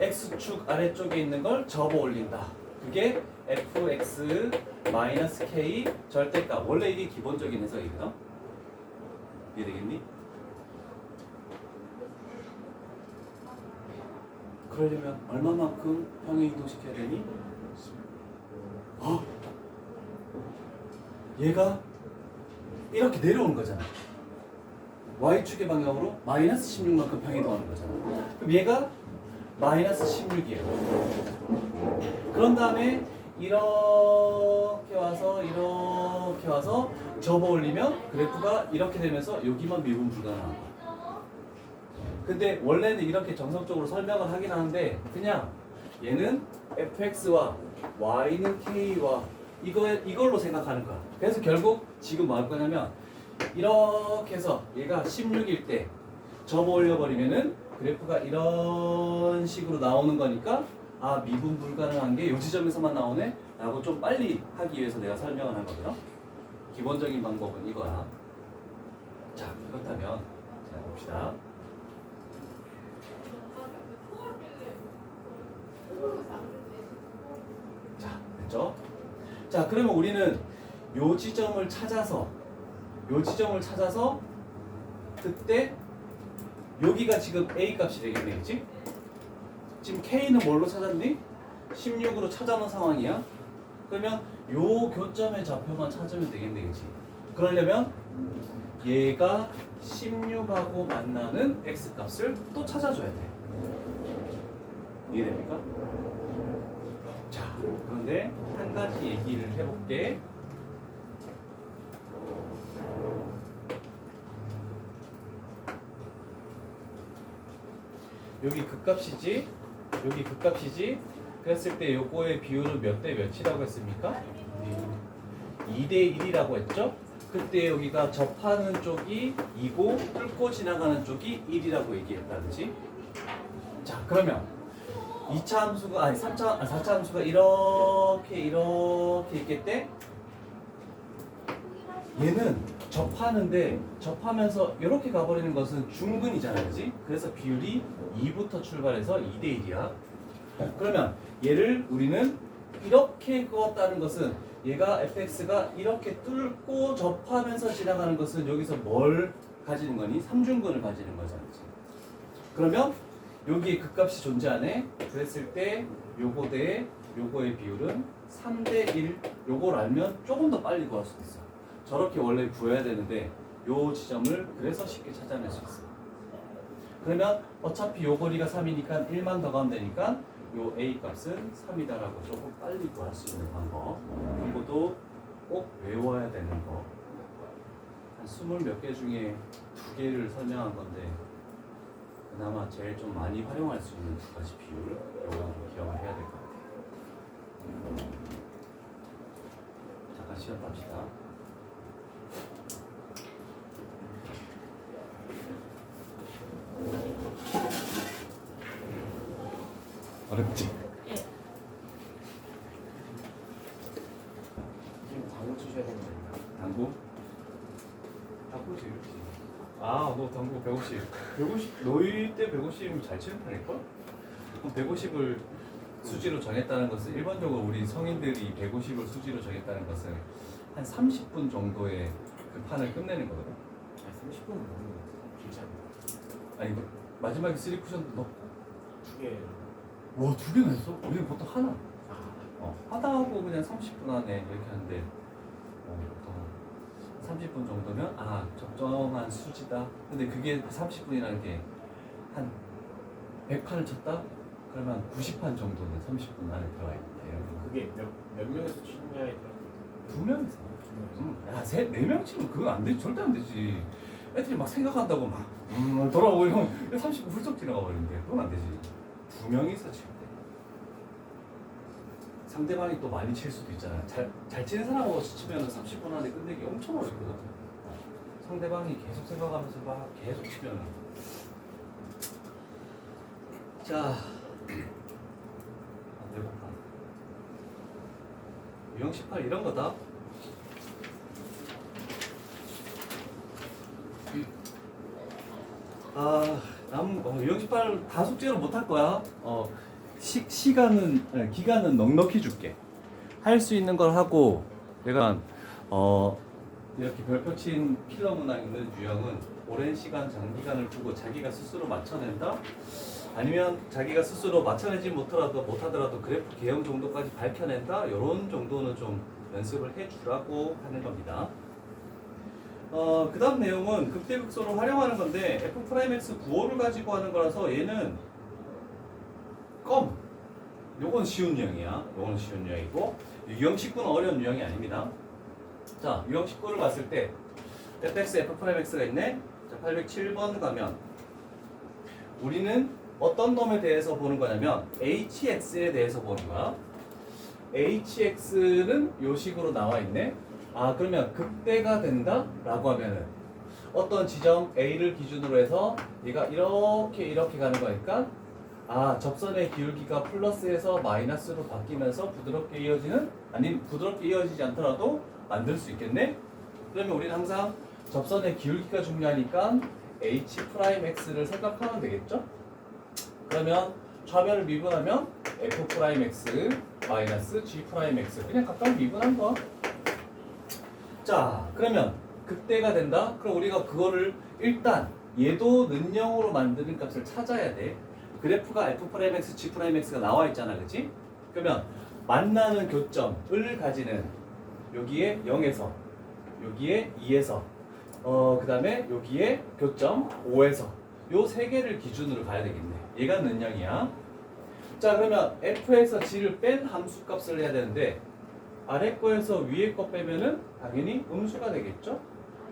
X축 아래쪽에 있는 걸 접어 올린다. 그게 fx 마이너스 k 절대값. 원래 이게 기본적인 해석이거든. 이해되겠니? 그러려면 얼마만큼 평행 이동시켜야 되니? 얘가 이렇게 내려오는 거잖아. y축의 방향으로 마이너스 16만큼 평행 이동하는 거잖아. 그럼 얘가 마이너스 16이에요. 그런 다음에 이렇게 와서 접어 올리면 그래프가 이렇게 되면서 여기만 미분 불가능한 거야. 근데 원래는 이렇게 정석적으로 설명을 하긴 하는데 그냥 얘는 fx와 y는 k와 이걸로 생각하는 거야. 그래서 결국 지금 뭐 할 거냐면 이렇게 해서 얘가 16일 때 접어 올려버리면은 그래프가 이런 식으로 나오는 거니까 미분 불가능한 게 이 지점에서만 나오네? 라고 좀 빨리 하기 위해서 내가 설명을 한 거거든. 기본적인 방법은 이거야. 자, 그렇다면 자, 봅시다. 자, 됐죠? 자, 그러면 우리는 요 지점을 찾아서 그때 여기가 지금 A 값이 되겠네, 그치? 지금 K는 뭘로 찾았니? 16으로 찾아놓은 상황이야. 그러면 요 교점의 좌표만 찾으면 되겠네, 그치? 그러려면 얘가 16하고 만나는 X 값을 또 찾아줘야 돼. 이해됩니까? 자, 그런데 한 가지 얘기를 해볼게. 여기 극값이지? 여기 극값이지? 그랬을 때 요거의 비율은 몇 대 몇이라고 했습니까? 2대 1이라고 했죠? 그때 여기가 접하는 쪽이 2고 뚫고 지나가는 쪽이 1이라고 얘기했다, 그치? 자, 그러면 2차 함수가, 4차 함수가 이렇게 있겠대? 얘는 접하면서 이렇게 가버리는 것은 중근이잖아, 그지? 그래서 비율이 2부터 출발해서 2대 1이야. 그러면 얘를 우리는 이렇게 그었다는 것은 얘가 fx가 이렇게 뚫고 접하면서 지나가는 것은 여기서 뭘 가지는 거니? 3중근을 가지는 거잖아, 그지? 그러면 여기에 극값이 존재하네? 그랬을 때 요거 대 요거의 비율은 3대 1. 요걸 알면 조금 더 빨리 구할 수 있어. 저렇게 원래 구해야 되는데 요 지점을 그래서 쉽게 찾아낼 수 있어. 그러면 어차피 요 거리가 3이니까 1만 더 가면 되니까 요 A 값은 3이다라고 조금 빨리 구할 수 있는 방법. 이것도 꼭 외워야 되는 거. 한 20몇 개 중에 2개를 설명한 건데 그나마 제일 좀 많이 활용할 수 있는 2가지 비율 요거 기억을 해야 될 것 같아요. 잠깐 시간 납시다. 어렵지? 예. 지금 당구 치셔야 되는 거예요. 당구? 당구 재밌지. 너 당구 150. 150 너희 때 150이면 잘 치는 편일걸? 그럼 150을 수지로 정했다는 것은 일반적으로 우리 성인들이 150을 수지로 정했다는 것은 한 30분 정도의 그 판을 끝내는 거거든. 30분은 넘는 것 같아요. 괜찮아요. 아니 마지막에 3쿠션도 넣고 2개. 와 2개나 했어? 우리는 보통 하나. 하다 하고 그냥 30분 안에 이렇게 하는데 보통 30분 정도면 적정한 수지다. 근데 그게 30분이라는 게 한 100판을 쳤다? 그러면 90판 정도는 30분 안에 들어가 있는데 그게 몇 명에서 치느냐에 따라 2명이서 야, 4명 치면 그건 안 되지. 절대 안 되지. 애들이 막 생각한다고 막 돌아오고 형 30분 훌쩍 지나가 버리는데 그건 안 되지. 2명이서 칠 때 상대방이 또 많이 칠 수도 있잖아. 잘 치는 사람하고 치면 30분 안에 끝내기 엄청 어렵거든. 상대방이 계속 생각하면서 막 계속 치면. 자, 해볼까? 유형 18 이런 거다. 유형 18 다 숙제로 못 할 거야. 기간은 넉넉히 줄게. 할 수 있는 걸 하고 내가 이렇게 별표 친 필러 문항 있는 유형은 오랜 시간 장기간을 두고 자기가 스스로 맞춰낸다. 아니면 자기가 스스로 맞춰내지 못하더라도 그래프 개형 정도까지 밝혀낸다. 이런 정도는 좀 연습을 해주라고 하는 겁니다. 그 다음 내용은 극대극소를 활용하는 건데 F'X 9호를 가지고 하는 거라서 얘는 요건 쉬운 유형이야. 요건 쉬운 유형이고 유형 19는 어려운 유형이 아닙니다. 자, 유형 19를 봤을 때 fx, f'x가 있네. 자, 807번 가면 우리는 어떤 놈에 대해서 보는 거냐면 hx에 대해서 보는 거야. hx는 요 식으로 나와 있네. 그러면 극대가 된다? 라고 하면은 어떤 지점 A를 기준으로 해서 얘가 이렇게 가는 거니까 접선의 기울기가 플러스에서 마이너스로 바뀌면서 부드럽게 이어지는 부드럽게 이어지지 않더라도 만들 수 있겠네? 그러면 우리는 항상 접선의 기울기가 중요하니까 H'X를 생각하면 되겠죠? 그러면 좌변을 미분하면 F'X 마이너스 G'X 그냥 각각 미분한 거야. 자, 그러면 극대가 된다? 그럼 우리가 그거를 일단 얘도 는영으로 만드는 값을 찾아야 돼. 그래프가 F'X, G'X가 나와 있잖아, 그치? 그러면 만나는 교점을 가지는 여기에 0에서 여기에 2에서 그 다음에 여기에 교점 5에서 요 세 개를 기준으로 가야 되겠네. 얘가 는영이야. 자, 그러면 F에서 G를 뺀 함수 값을 해야 되는데 아래 거에서 위에 거 빼면은 당연히 음수가 되겠죠?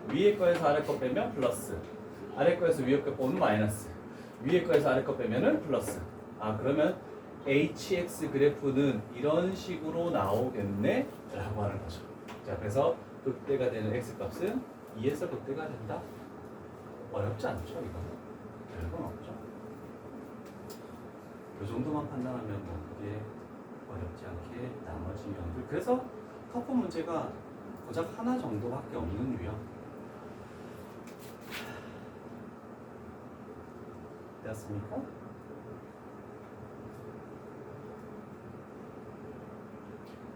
위에 거에서 아래 거 빼면 플러스, 아래 거에서 위에 거 빼면 마이너스, 위에 거에서 아래 거 빼면은 플러스. 그러면 HX 그래프는 이런 식으로 나오겠네? 라고 하는 거죠. 자, 그래서 극대가 되는 X 값은 2에서 극대가 된다. 어렵지 않죠, 이거? 별건 없죠. 그 정도만 판단하면 뭐 그게 어렵지 않게 나머지 유형들. 그래서 터프 문제가 고작 하나 정도밖에 없는 유형. 됐습니까?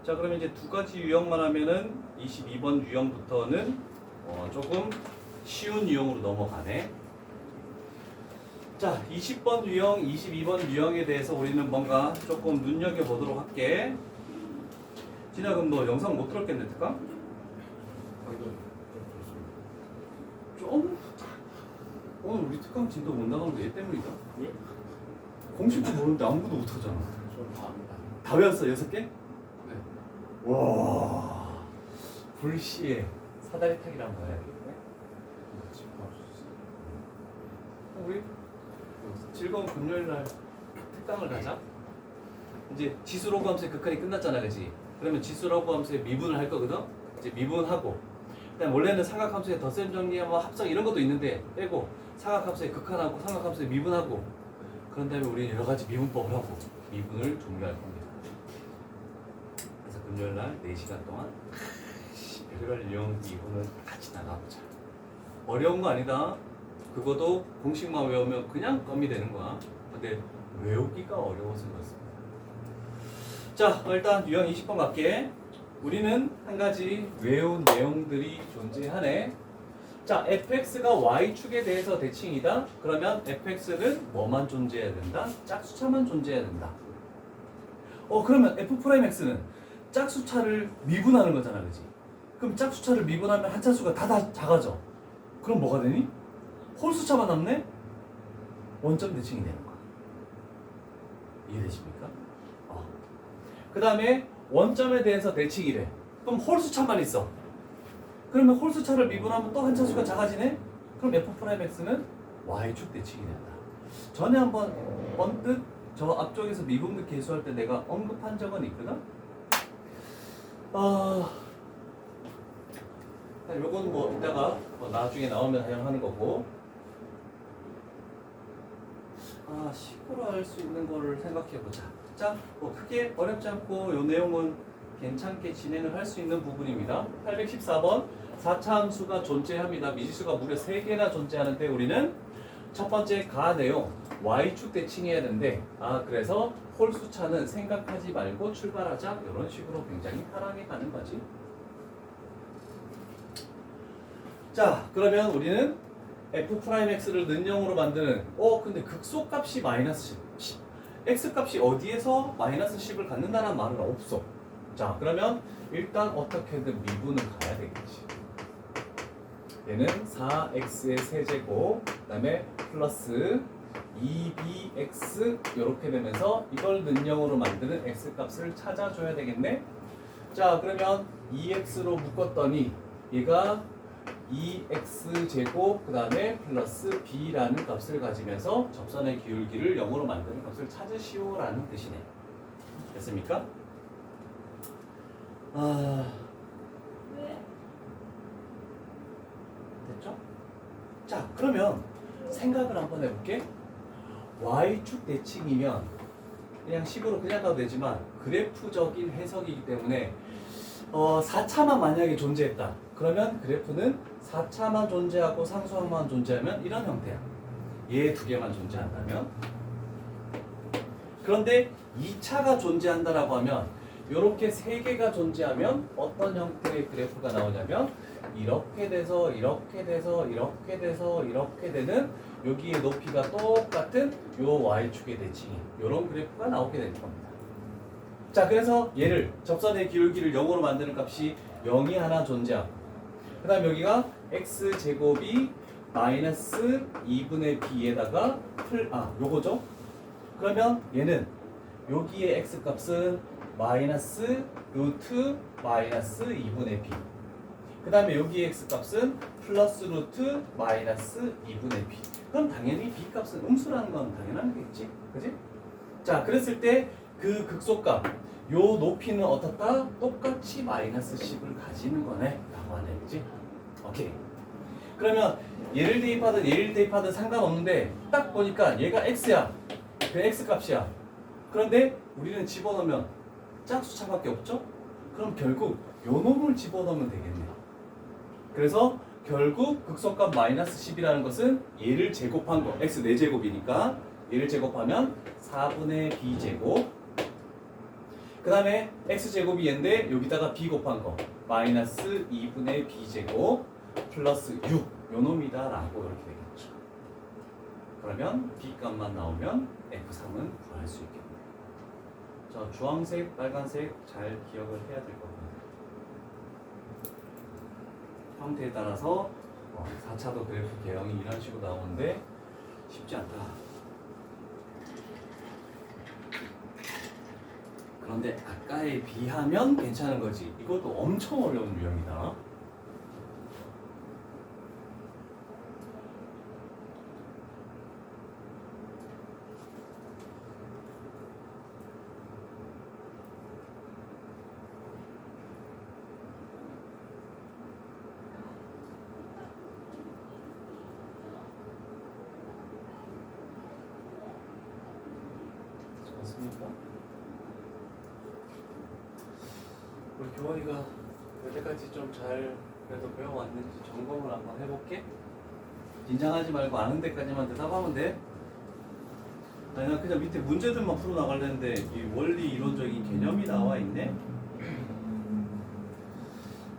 자, 그러면 이제 두 가지 유형만 하면은 22번 유형부터는 조금 쉬운 유형으로 넘어가네. 자, 20번 유형, 22번 유형에 대해서 우리는 뭔가 조금 눈여겨보도록 할게. 진아, 그럼 너 영상 못 들었겠네, 특강? 좀? 오늘 우리 특강 진도 못 나가는 게 얘 때문이다. 왜? 공식도 모르는데 아무것도 못 하잖아. 저다 압니다. 다 외웠어, 6개? 네. 와, 불시에 사다리 타기를 한번 해야 되겠네. 우리 즐거운 금요일 날 특강을 가자. 이제 지수로그 함수의 극한이 끝났잖아, 그지? 그러면 지수로그 함수의 미분을 할 거거든. 이제 미분하고, 그다음 원래는 삼각함수의 덧셈 정리하고 뭐 합성 이런 것도 있는데 빼고 삼각함수의 극한하고 삼각함수의 미분하고, 그런 다음에 우리는 여러 가지 미분법을 하고 미분을 종료할 겁니다. 그래서 금요일 날 4시간 동안 별의별 유형 미분을 같이 나가보자. 어려운 거 아니다. 그것도 공식만 외우면 그냥 껌이 되는 거야. 근데 외우기가 어려워서 그렇습니다. 자, 일단 유형 20번 갈게. 우리는 한 가지 외운 내용들이 존재하네. 자, fx가 y축에 대해서 대칭이다. 그러면 fx는 뭐만 존재해야 된다? 짝수차만 존재해야 된다. 그러면 f'x는 짝수차를 미분하는 거잖아, 그지? 그럼 짝수차를 미분하면 한 차수가 다 작아져. 그럼 뭐가 되니? 홀수차만 남네? 원점 대칭이 되는 거야. 이해되십니까? 그 다음에 원점에 대해서 대칭이래. 그럼 홀수차만 있어. 그러면 홀수차를 미분하면 또 한 차수가 작아지네? 그럼 f'x는 y축 대칭이 된다. 전에 한번 언뜻 저 앞쪽에서 미분급 계수할 때 내가 언급한 적은 있거든? 요건 뭐 이따가 뭐 나중에 나오면 사용하는 거고. 식으로 할 수 있는 거를 생각해 보자. 자, 뭐 크게 어렵지 않고 요 내용은 괜찮게 진행을 할 수 있는 부분입니다. 814번 4차 함수가 존재합니다. 미지수가 무려 3개나 존재하는데 우리는 첫 번째 가 내용 y축 대칭해야 되는데 그래서 홀수차는 생각하지 말고 출발하자 이런 식으로 굉장히 편하게 가는 거지. 자, 그러면 우리는 f'x를 는영으로 만드는 근데 극소값이 마이너스 10 x값이 어디에서 마이너스 10을 갖는다는 말은 없어. 자, 그러면 일단 어떻게든 미분을 가야 되겠지. 얘는 4x의 세제곱 그 다음에 플러스 2bx 이렇게 되면서 이걸 는영으로 만드는 x값을 찾아줘야 되겠네. 자, 그러면 2x로 묶었더니 얘가 2x제곱 그 다음에 플러스 b라는 값을 가지면서 접선의 기울기를 0으로 만드는 값을 찾으시오 라는 뜻이네. 됐습니까? 왜? 됐죠? 자, 그러면 생각을 한번 해볼게. y축 대칭이면 그냥 식으로 그냥 가도 되지만 그래프적인 해석이기 때문에 4차만 만약에 존재했다. 그러면 그래프는 4차만 존재하고 상수항만 존재하면 이런 형태야. 얘 두 개만 존재한다면. 그런데 2차가 존재한다라고 하면 이렇게 세 개가 존재하면 어떤 형태의 그래프가 나오냐면 이렇게 돼서 이렇게 돼서 이렇게 돼서 이렇게 되는 여기의 높이가 똑같은 요 y축의 대칭이 이런 그래프가 나오게 될 겁니다. 자, 그래서 얘를 접선의 기울기를 0으로 만드는 값이 0이 하나 존재하고 그 다음 여기가 x제곱이 마이너스 2분의 b에다가 요거죠? 그러면 얘는 여기의 x값은 마이너스 루트 마이너스 2분의 b 그 다음에 여기의 x값은 플러스 루트 마이너스 2분의 b 그럼 당연히 b값은 음수라는 건 당연한 거겠지? 그지? 자, 그랬을 때 그 극소값 요 높이는 어떻다? 똑같이 마이너스 10을 가지는 거네 라고 하네. 그지? 오케이. 그러면 얘를 대입하든 상관없는데 딱 보니까 얘가 x야. 그 x값이야. 그런데 우리는 집어넣으면 짝수차밖에 없죠? 그럼 결국 요 놈을 집어넣으면 되겠네. 그래서 결국 극소값 마이너스 10이라는 것은 얘를 제곱한 거 x 4제곱이니까 얘를 제곱하면 4분의 b제곱 그 다음에 x제곱이 얘인데 여기다가 b 곱한 거 마이너스 2분의 b제곱 플러스 6 요 놈이다 라고 이렇게 되겠죠. 그러면 b값만 나오면 f3은 구할 수 있겠네요. 자, 주황색, 빨간색 잘 기억을 해야 될 겁니다. 형태에 따라서 4차도 그래프 개형이 이런 식으로 나오는데 쉽지 않다. 그런데 아까에 비하면 괜찮은 거지. 이것도 엄청 어려운 유형이다. 맞습니까? 우리 교원이가 여태까지 좀 잘 그래도 배워왔는지 점검을 한번 해볼게. 긴장하지 말고 아는 데까지만 대답하면 돼. 아니, 난 그냥 밑에 문제들만 풀어나가려는데 이 원리 이론적인 개념이 나와 있네.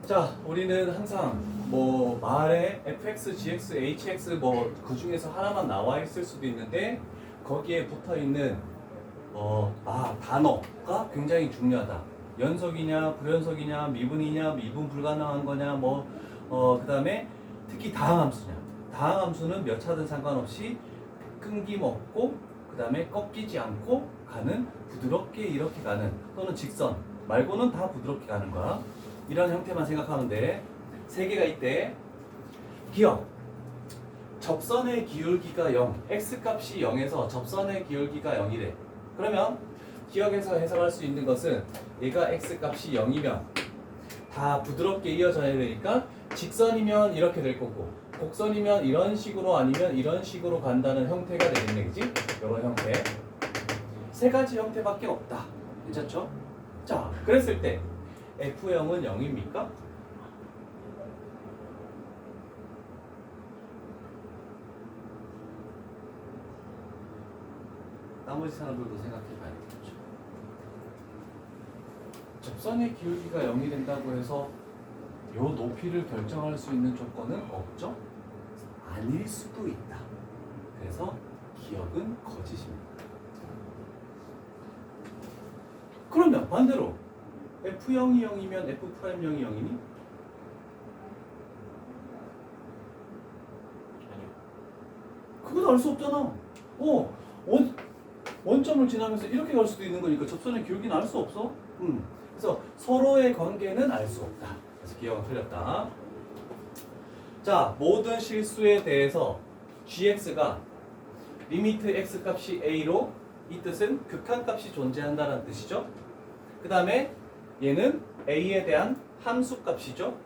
자, 우리는 항상 뭐 말에 fx, gx, hx 뭐 그 중에서 하나만 나와 있을 수도 있는데 거기에 붙어 있는 단어가 굉장히 중요하다. 연속이냐, 불연속이냐, 미분이냐, 미분 불가능한 거냐, 그 다음에 특히 다항함수냐. 다항함수는 몇 차든 상관없이 끊김없고, 그 다음에 꺾이지 않고 가는, 부드럽게 이렇게 가는, 또는 직선 말고는 다 부드럽게 가는 거야. 이런 형태만 생각하면 돼. 세 개가 있대. 기억. 접선의 기울기가 0, x값이 0에서 접선의 기울기가 0이래. 그러면 기억에서 해석할 수 있는 것은 얘가 x값이 0이면 다 부드럽게 이어져야 되니까 직선이면 이렇게 될 거고 곡선이면 이런 식으로 아니면 이런 식으로 간다는 형태가 되겠네, 그지? 이런 형태. 세 가지 형태밖에 없다. 괜찮죠? 자, 그랬을 때 F형은 0입니까? 나머지 사람들도 생각해 봐야겠죠. 접선의 기울기가 0이 된다고 해서 요 높이를 결정할 수 있는 조건은 없죠? 아닐 수도 있다. 그래서 기억은 거짓입니다. 그러면 반대로 F0이 0이면 F'I 0이 0이니? 아니요. 그건 알 수 없잖아. 원점을 지나면서 이렇게 갈 수도 있는 거니까 접선의 기울기는 알 수 없어. 그래서 서로의 관계는 알 수 없다. 그래서 기억은 틀렸다. 자, 모든 실수에 대해서 gx가 리미트 x 값이 a로 이 뜻은 극한값이 존재한다는 뜻이죠. 그 다음에 얘는 a에 대한 함수값이죠.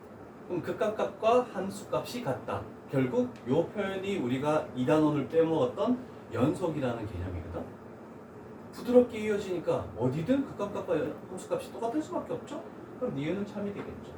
그럼 극한값과 함수값이 같다. 결국 이 표현이 우리가 2단원을 빼먹었던 연속이라는 개념이거든. 부드럽게 이어지니까 어디든 극한값과 함수값이 똑같을 수밖에 없죠. 그럼 니은은 참이 되겠죠.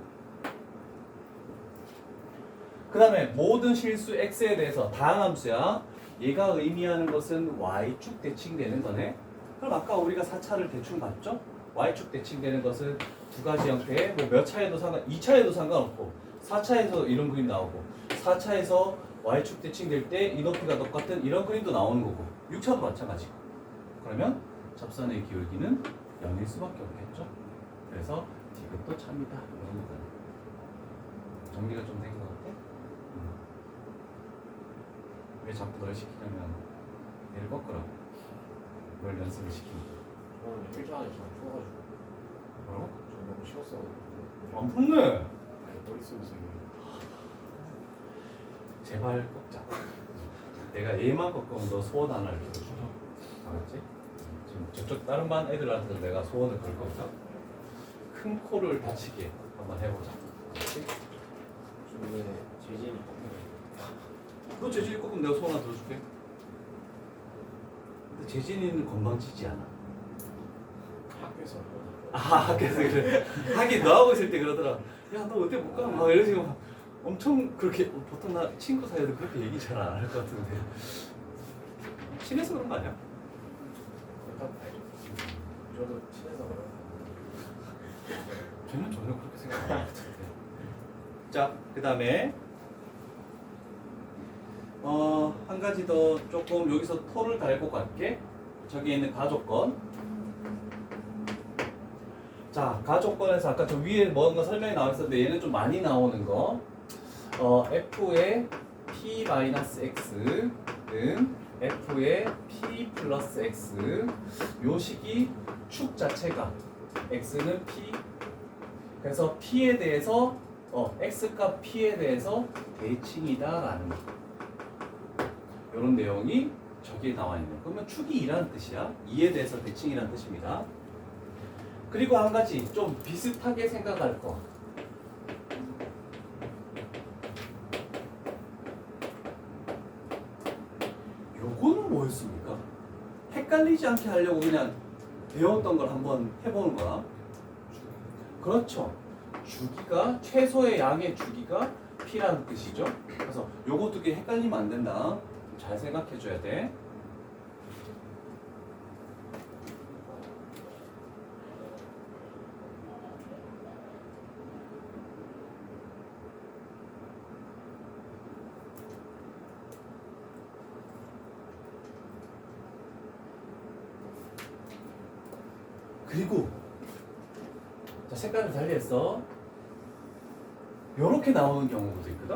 그 다음에 모든 실수 x에 대해서 다항함수야. 얘가 의미하는 것은 y축 대칭되는 거네. 그럼 아까 우리가 4차를 대충 봤죠? y축 대칭되는 것은 두 가지 형태의 몇 차에도 2차에도 상관없고 4차에서 이런 그림 나오고 4차에서 y축 대칭될 때 이 높이가 똑같은 이런 그림도 나오는 거고 6차도 마찬가지고. 그러면 접선의 기울기는 0일 수밖에 없겠죠. 그래서 디귿도 참이다. 이런 거잖아. 정리가 좀 된 것 같아? 왜 자꾸 널 시키냐면 얘를 꺾으라고. 널 연습을 시키는 거야. 저는 1차 안에 잘 풀어가지고. 뭐라고? 저 너무 쉬웠어. 안 풀네. 아니, 머릿속에서 이게. 제발 꺾자. 내가 얘만 꺾으면 너 소원 하나 를 들어줘. 알았지? 지금 저쪽 다른 반 애들한테 내가 소원을 걸 거니까 큰 코를 다치게 한번 해보자. 알았지? 중간에 재진이 꺾여가지고. 너 재진이 꺾으면 내가 소원 하나 들어줄게. 근데 재진이는 건방지지 않아. 학교에서 학교에서 그래. 하긴 너하고 있을 때 그러더라. 야, 너 어때 못 가? 막 이러시고 막 엄청 그렇게 보통 나 친구 사이에도 그렇게 얘기 잘 안 할 것 같은데 친해서 그런 거 아니야? 일단 알죠. 저도 친해서 그래요. 저는 전혀 그렇게 생각 안 하는데. 자, 그 다음에 한 가지 더 조금 여기서 토를 달고 갈게. 저기 있는 가족권. 자, 가족권에서 아까 저 위에 뭔가 설명이 나와 있었는데 얘는 좀 많이 나오는 거. f의 p-x 는 f의 p 플러스 x. 요 식이 축 자체가 x는 p. 그래서 p에 대해서 x값 p에 대해서 대칭이다라는 거. 이런 내용이 저기에 나와 있는. 그러면 축이 2라는 뜻이야. 2에 대해서 대칭이라는 뜻입니다. 그리고 한 가지 좀 비슷하게 생각할 거. 요거는 뭐였습니까? 헷갈리지 않게 하려고 그냥 배웠던 걸 한번 해보는 거야. 그렇죠. 주기가 최소의 양의 주기가 P라는 뜻이죠. 그래서 요거 두 개 헷갈리면 안 된다. 잘 생각해 줘야 돼. 그리고 자, 색깔을 달리했어. 요렇게 나오는 경우도 있거든.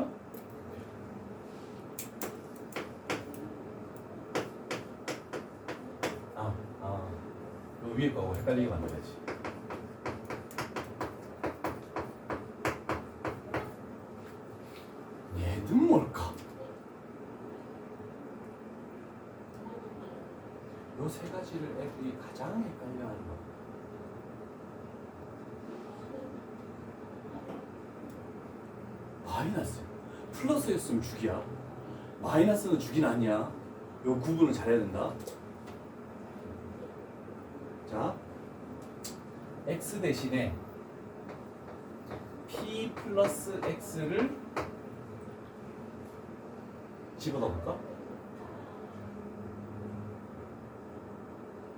요 위에 거하고 헷갈리게 만들어야지. 얘는 뭘까? 요 세 가지를 애들이 가장 헷갈려하는 거. 마이너스. 플러스였으면 죽이야. 마이너스는 죽인 아니야. 요 구분을 잘해야 된다. 자, x 대신에 p 플러스 x를 집어넣을까?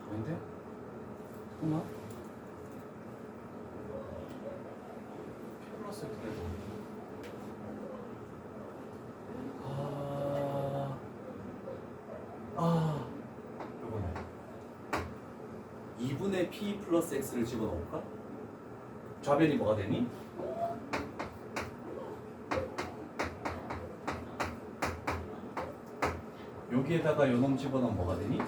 아닌데? 잠깐만. p 플러스 x 되고. 요거네. 2분의 p 플러스 x를 집어넣을까? 좌변이 뭐가 되니? 여기에다가 요놈 집어넣으면 뭐가 되니?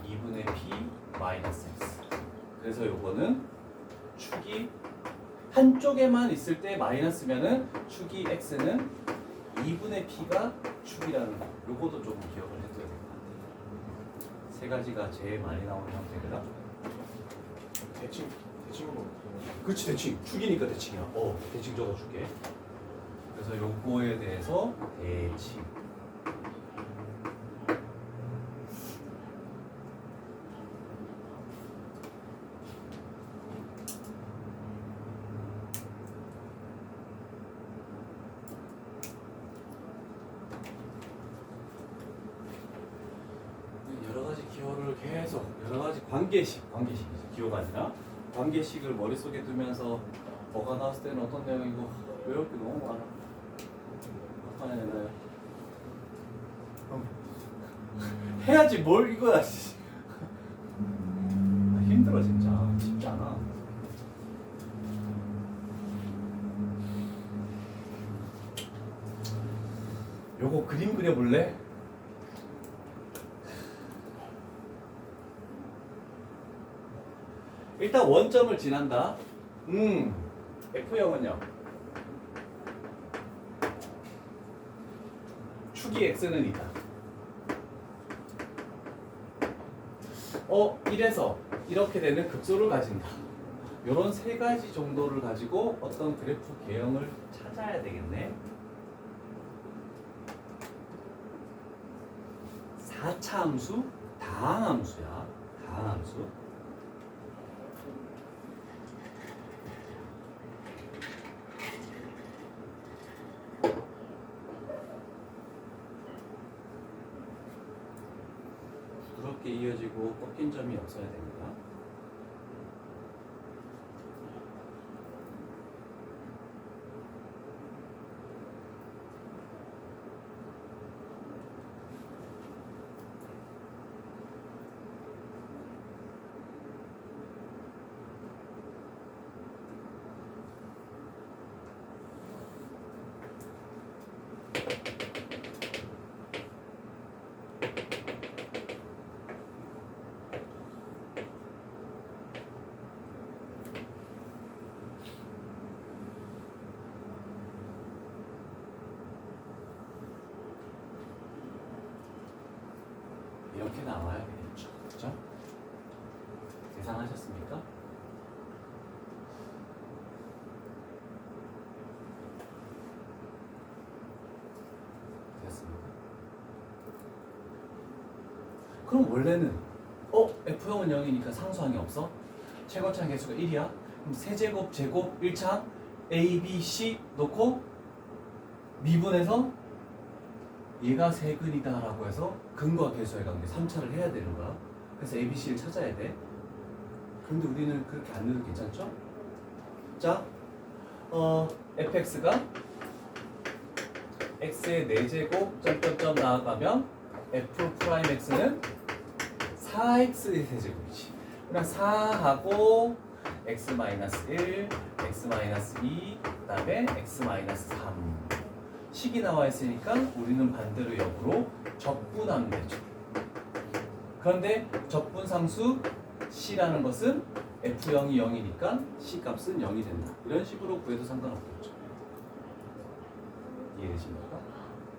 2분의 p 마이너스 x. 그래서 요거는 축이 한쪽에만 있을 때 마이너스면은 축이 x는 2분의 p가 축이라는 거. 요것도 조금 기억을 해둬야 될 것 같아요. 세 가지가 제일 많이 나오는 형태거든. 대칭으로. 그렇지, 대칭. 축이니까 대칭이야. 대칭 적어줄게. 그래서 요거에 대해서 대칭. 여러 가지 기호를 계속 여러 가지 관계식이지 기호가 아니라 관계식을 머릿속에 두면서 뭐가 나왔을 때는 어떤 내용이고 외울 게 너무 많아. 어떤 애나요? 해야지 뭘 이거야. 씨. 힘들어 진짜. 쉽지 않아. 요거 그림 그려볼래? 일단 원점을 지난다. F형은요. 축이 X는 있다. 이래서 이렇게 되는 극소를 가진다. 요런 세 가지 정도를 가지고 어떤 그래프 개형을 찾아야 되겠네. 4차 함수, 다항함수야. 다항함수. 부드럽게 이어지고 꺾인 점이 없어야 됩니다. 이렇게 나와야 되겠죠. 그렇죠? 계산하셨습니까? 됐습니다. 그럼 원래는 F형은 0이니까 상수항이 없어? 최고차항 개수가 1이야? 그럼 세제곱, 제곱, 1차항 A, B, C 놓고 미분해서 얘가 세근이다 라고 해서 근과 계수의 관계 3차를 해야 되는 거야. 그래서 A, B, C를 찾아야 돼. 그런데 우리는 그렇게 안 해도 괜찮죠? 자, fx가 x의 4제곱 점점점 나아가면 f 프라임 x는 4x의 세제곱이지. 그냥 4하고 x-1, x-2, 그 다음에 x-3 식이 나와 있으니까 우리는 반대로 역으로 적분하면 되죠. 그런데 적분상수 c라는 것은 f0이 0이니까 c 값은 0이 된다. 이런 식으로 구해도 상관없겠죠. 이해되십니까?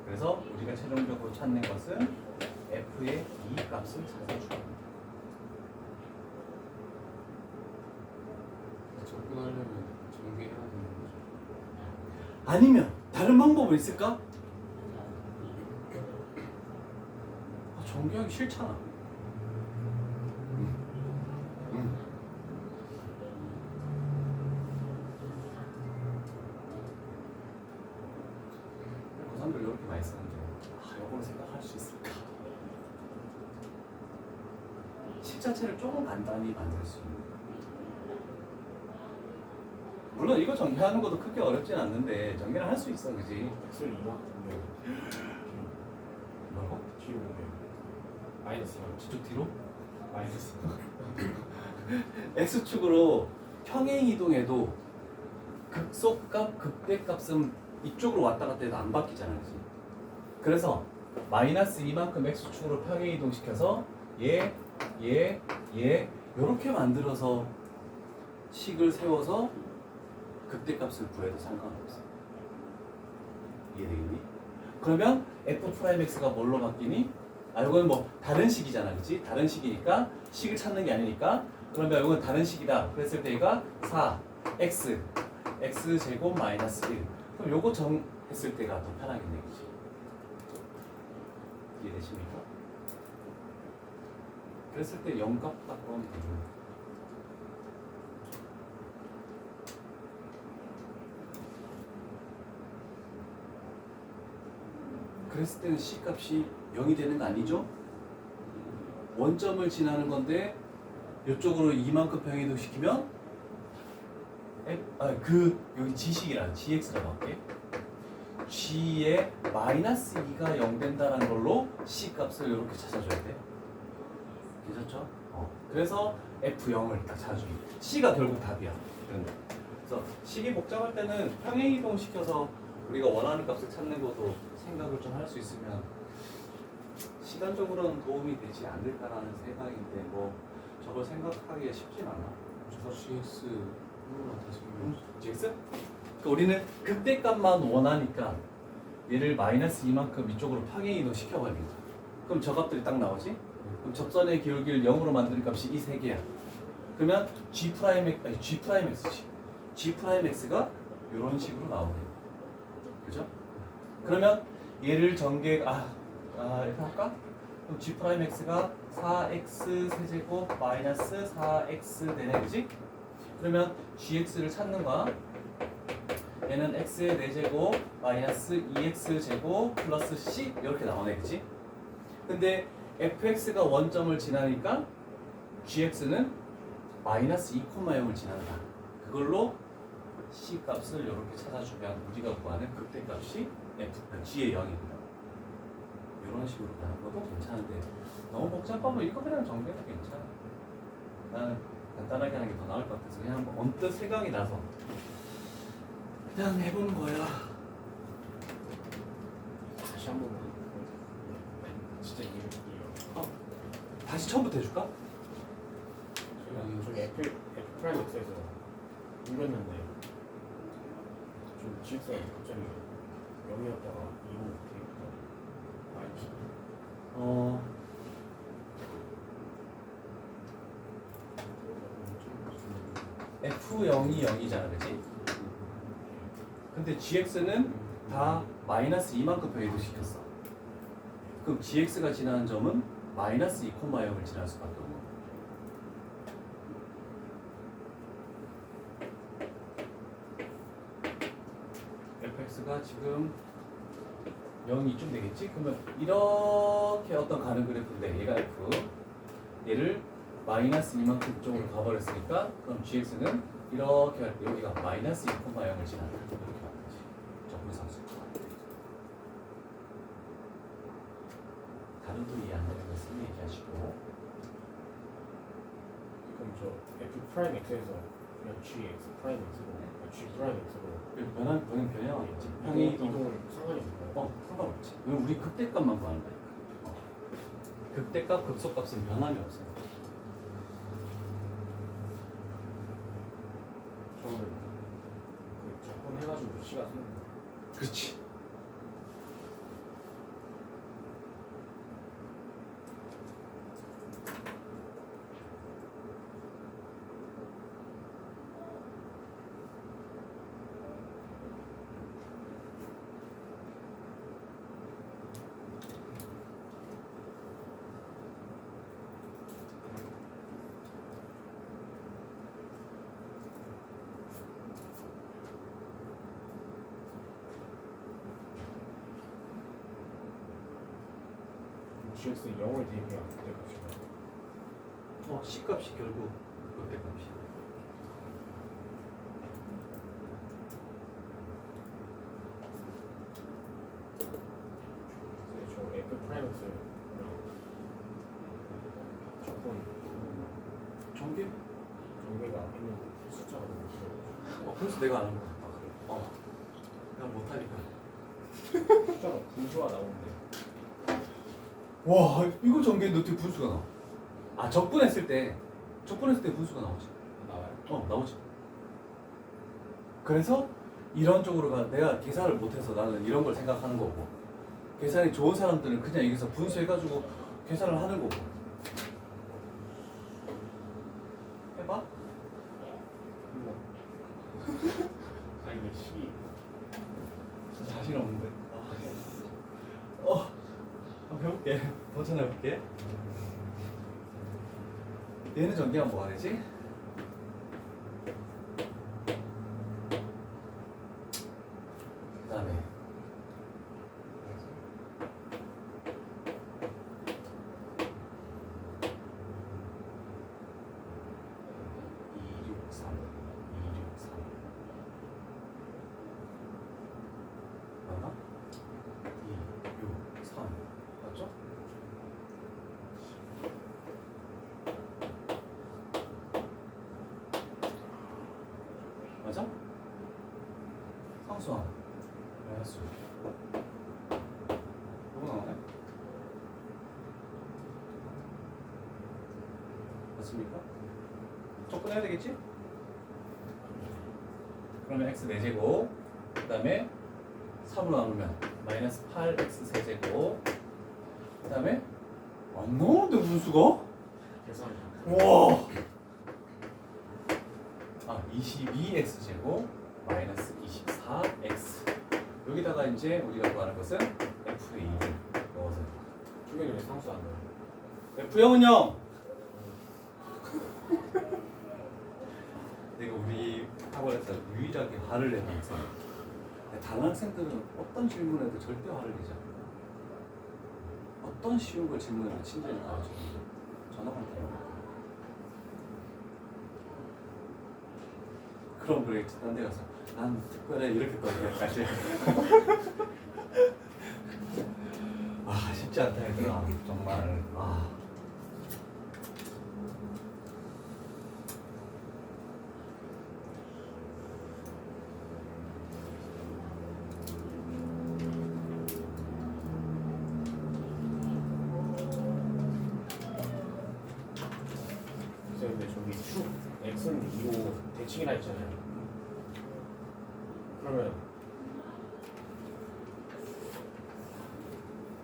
그래서 우리가 최종적으로 찾는 것은 f의 이 값을 찾아주는 겁니다. 접근하려면 전개해야 아니면 다른 방법은 있을까? 전개하기 싫잖아. 고3들 이렇게 많이 쓰는데 이걸 생각할 수 있을까? 식 자체를 조금 간단히 만들 수 있는. 물론 이거 정리하는 것도 크게 어렵진 않는데 정리를 할 수 있어, 그지? X를 이만큼 뭐라고? 뒤로 오면 마이너스 저쪽 뒤로? 마이너스 X축으로 평행 이동해도 극소값, 극대값은 이쪽으로 왔다 갔다 해도 안 바뀌잖아, 그지? 그래서 마이너스 이만큼 X축으로 평행 이동시켜서 얘 요렇게 만들어서 식을 세워서 극대값을 구해도 상관없어. 이해되겠니? 그러면 F'X가 뭘로 바뀌니? 이건 뭐 다른 식이잖아, 그치? 다른 식이니까 식을 찾는 게 아니니까 그러면 이건 다른 식이다. 그랬을 때 얘가 4x x제곱 마이너스 1. 그럼 요거 정했을 때가 더 편하겠네, 그치? 이해되십니까? 그랬을 때 0값 딱 넣으면 되죠. 그랬을 때는 C 값이 0이 되는 거 아니죠? 원점을 지나는 건데 이쪽으로 이만큼 평행이동 시키면 여기 G식이라 Gx라고 할게. G에 마이너스 2가 0 된다는 걸로 C 값을 이렇게 찾아줘야 돼. 괜찮죠? 그래서 F0을 딱 찾아주기. C가 결국 답이야. 그래서 식이 복잡할 때는 평행이동 시켜서 우리가 원하는 값을 찾는 것도 생각을 좀 할 수 있으면 시간적으로는 도움이 되지 않을까라는 생각인데 뭐 저걸 생각하기가 쉽진 않아. GX GX? 그러니까 우리는 극대값만 원하니까 얘를 마이너스 이만큼 이쪽으로 평행이동 시켜버립니다. 그럼 저 값들이 딱 나오지? 그럼 접선의 기울기를 0으로 만드는 값이 이 세 개야. 그러면 G'X지. G'X가 이런 식으로 나오네. 그죠? 그러면 얘를 전개 이렇게 할까? 그럼 G'X가 4x 세제곱 마이너스 4x 되네, 그지? 그러면 Gx를 찾는 거야. 얘는 x의 4제곱 마이너스 2x 제곱 플러스 c 이렇게 나오네, 그지? 근데 fx가 원점을 지나니까 gx는 마이너스 2,0을 지난다. 그걸로 c 값을 이렇게 찾아주면 우리가 구하는 극대값이 g의 0입니다. 이런 식으로 가는 것도 괜찮은데 너무 복잡하면 이거 그냥 정리해도 괜찮아. 나는 간단하게 하는 게 더 나을 것 같아서 그냥 언뜻 생각이 나서 그냥 해보는 거야. 다시 한번 진짜 이해요. 다시 처음부터 해줄까? 저기 F 프라임 X에서 눌렀는데 좀 GX가 갑자기 0이었다가 2로 되니까 마이너스. F0이 0이잖아, 그치? 근데 GX는 다 마이너스 2만큼 변이도 시켰어. 그럼 GX가 지나는 점은 마이너스 2,0을 지날 수밖에 없는 거야. fx가 지금 0이 좀 되겠지? 그러면 이렇게 어떤 가는 그래프인데 얘가 f 얘를 마이너스 2만큼 쪽으로 가버렸으니까 그럼 gx는 이렇게 할 때 여기가 마이너스 2,0을 지난다. 이렇게 만들지. 적분상수. 다른 또 이해 안 되는 것은 얘기하시고. 그럼 저 F 프라임 X에서 그냥 GX 프라임 X로 G 프라임 X로 변형하겠지. 이동을 상관이 없나요? 상관없지. 왜냐면 우리 극대값만 구하는 거야. 극대값, 극소값은 변함이 없어요. 저는 그 접근해가지고 C가 쓰는 거. 그렇지. GX 0을 대입해야 극대값이다. C값이 결국 극대값이야. 저 F 프라임엑스 조금 전개? 전개가 있는 숫자가 너무 길어. 그래서 내가 안 한 거야. 그냥 못하니까. 숫자가 분수가 나오는데 와, 이거 전개인데 어떻게 분수가 나와? 적분했을 때 분수가 나오지. 나와요. 나오지. 그래서 이런 쪽으로 내가 계산을 못해서 나는 이런 걸 생각하는 거고, 계산이 좋은 사람들은 그냥 여기서 분수해가지고 계산을 하는 거고. 해봐. 아니 이게 식이 진짜 자신 없는데. 한번 해볼게. 도전해볼게. 얘는 전개하면 뭐가 되지? 그 다음에 맞나? 263 맞죠? 맞아? 상수항 마이너스 이거 나오네? 맞습니까? 접근해야 되겠지? 그러면 x 4제곱 그 다음에 3으로 나누면 마이너스 8x 세제곱 그 다음에 안 나오는데 분수가? 계산이 우와 22x 제곱 마이너스 24x 여기다가 이제 우리가 구하는 것은 f의 2를 넣어서 주변에 왜 상수 안 나와요? F형은 0 내가 우리 학원에서 유일하게 화를 내는 학생 다른 학생들은 어떤 질문에도 절대 화를 내지 않아 어떤 쉬운 걸 질문해도 친절히 가르쳐 전화만 돼요 그럼 그래 딴 데 가서 난 특별해 이렇게 떠들어야지 쉽지 않다 얘들아 정말 근데 저기 축 x는 2로 대칭이라 했잖아요. 그러면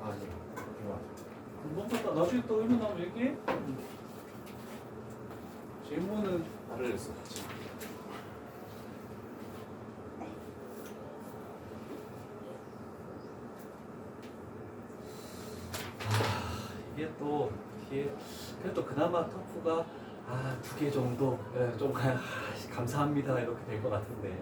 아니 이거 뭐 봤다 나중에 또 의문 나오면 얘기해 질문은 말을 했어 이게 그래도 그나마 터프가 2개 정도 좀 감사합니다 이렇게 될 것 같은데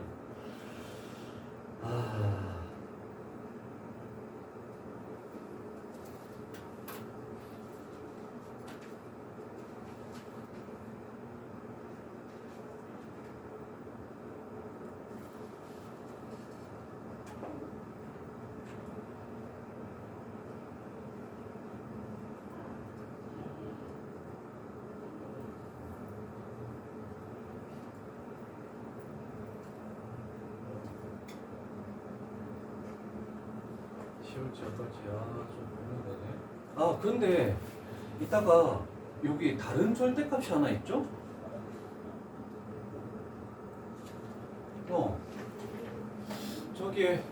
쉬울지 어떨지 좀 고민되네 근데 이따가 여기 다른 절대값이 하나 있죠? 저기에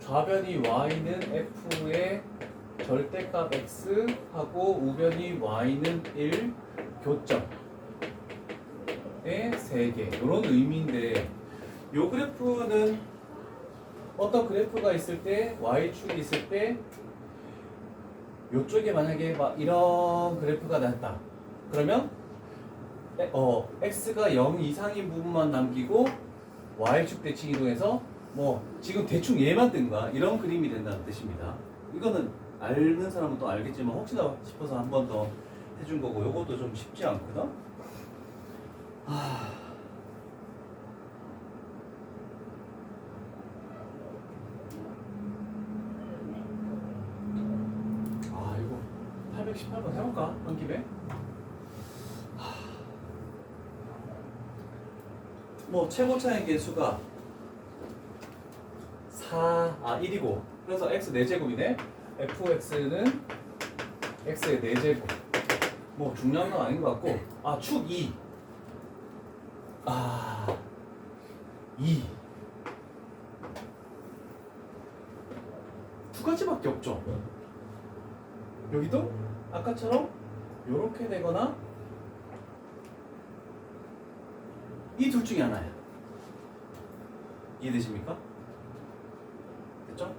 좌변이 y는 f의 절대값 x 하고 우변이 y는 1 교점의 3개 이런 의미인데 요 그래프는 어떤 그래프가 있을 때 y축이 있을 때 요쪽에 만약에 막 이런 그래프가 났다 그러면 x가 0 이상인 부분만 남기고 y축 대칭 이동해서 뭐 지금 대충 얘만 뜬 거야 이런 그림이 된다는 뜻입니다. 이거는 아는 사람은 또 알겠지만 혹시나 싶어서 한 번 더 해준 거고 요것도 좀 쉽지 않거든. 이거 818번 해볼까? 한 김에? 뭐 최고차의 개수가 1이고 그래서 x 4제곱이네. fx는 x의 4제곱. 뭐 중요한 건 아닌 것 같고 축 2. 2. 두 가지밖에 없죠. 여기도 아까처럼 요렇게 되거나 이 둘 중에 하나야. 이해되십니까? 됐죠?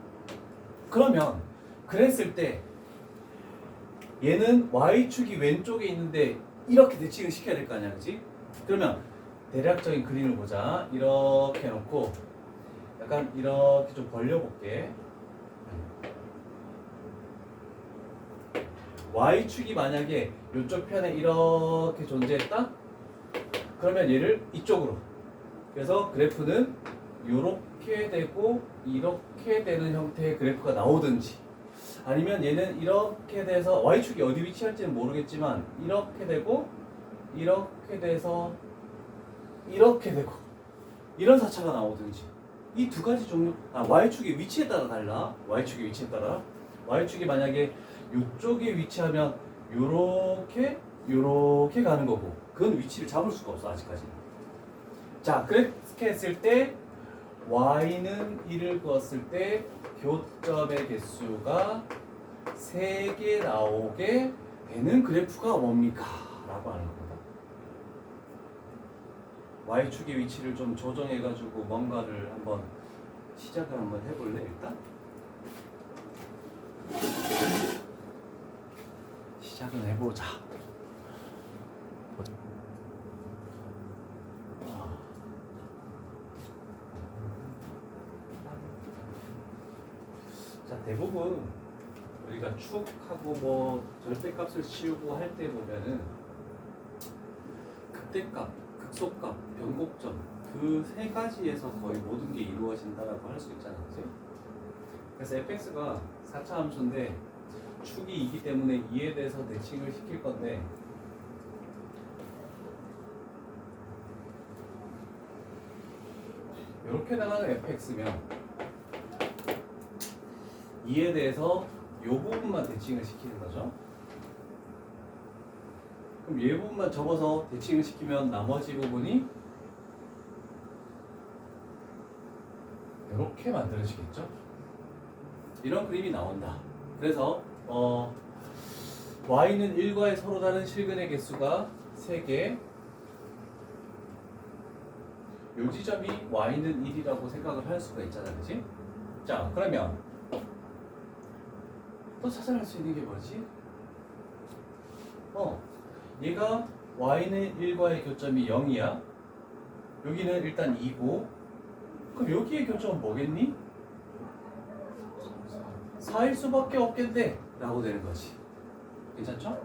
그러면 그랬을 때 얘는 y축이 왼쪽에 있는데 이렇게 대칭을 시켜야 될 거 아니야, 그치? 그러면 대략적인 그림을 보자. 이렇게 해놓고 약간 이렇게 좀 벌려볼게. y축이 만약에 이쪽 편에 이렇게 존재했다? 그러면 얘를 이쪽으로. 그래서 그래프는 이렇게 되고 이렇게 되는 형태의 그래프가 나오든지 아니면 얘는 이렇게 돼서 y축이 어디 위치할지는 모르겠지만 이렇게 되고 이렇게 돼서 이렇게 되고 이런 사차가 나오든지 이 두 가지 종류 y축의 위치에 따라 달라. y축의 위치에 따라 y축이 만약에 이쪽에 위치하면 요렇게 가는 거고 그건 위치를 잡을 수가 없어 아직까지는. 자 그렇게 했을 때 y는 1을 그었을 때 교점의 개수가 3개 나오게 되는 그래프가 뭡니까? 라고 하는 겁니다. y축의 위치를 좀 조정해가지고 뭔가를 한번 시작을 한번 해볼래 일단? 시작을 해보자. 자 대부분 우리가 축하고 뭐 절대값을 치우고 할 때 보면은 극대값, 극소값, 변곡점 그 세 가지에서 거의 모든 게 이루어진다라고 할 수 있잖아요, 그치? 그래서 fx가 4차 함수인데 축이 2기 때문에 2에 대해서 대칭을 시킬 건데 이렇게 나가는 fx면 2에 대해서 이 부분만 대칭을 시키는 거죠. 그럼 이 부분만 접어서 대칭을 시키면 나머지 부분이 이렇게 만들어지겠죠. 이런 그림이 나온다. 그래서 y는 1과의 서로 다른 실근의 개수가 3개. 요 지점이 y는 1이라고 생각을 할 수가 있잖아, 그치? 자, 그러면 또 찾아낼 수 있는 게 뭐지? 얘가 y는 1과의 교점이 0이야. 여기는 일단 2고 그럼 여기의 교점은 뭐겠니? 4일 수밖에 없겠네 라고 되는 거지. 괜찮죠?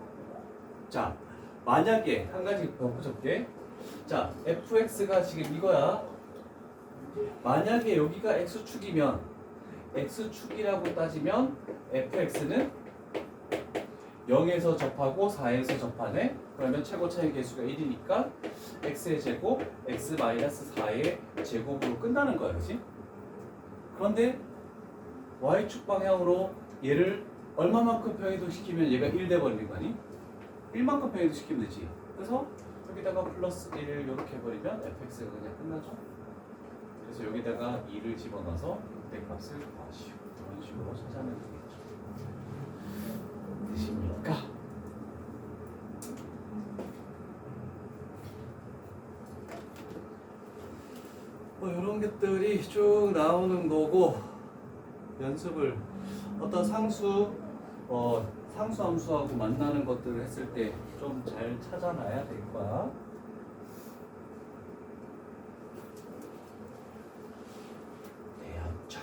자, 만약에 한 가지 더 붙여볼게. 자, fx가 지금 이거야. 만약에 여기가 x축이면 x축이라고 따지면 fx는 0에서 접하고 4에서 접하네. 그러면 최고차의 개수가 1이니까 x의 제곱 x-4의 제곱으로 끝나는 거야, 그렇지? 그런데 y축 방향으로 얘를 얼마만큼 평이동시키면 얘가 1 돼버리는 거 아니? 1만큼 평이동시키면 되지. 그래서 여기다가 플러스 1 이렇게 해버리면 fx가 그냥 끝나죠. 그래서 여기다가 2를 집어넣어서 그때 값을 구하시오. 이런 식으로 찾아내면 되겠죠. 되십니까? 뭐 이런 것들이 쭉 나오는 거고 연습을 어떤 상수 상수함수하고 만나는 것들을 했을 때 좀 잘 찾아놔야 될 거야. 되었죠.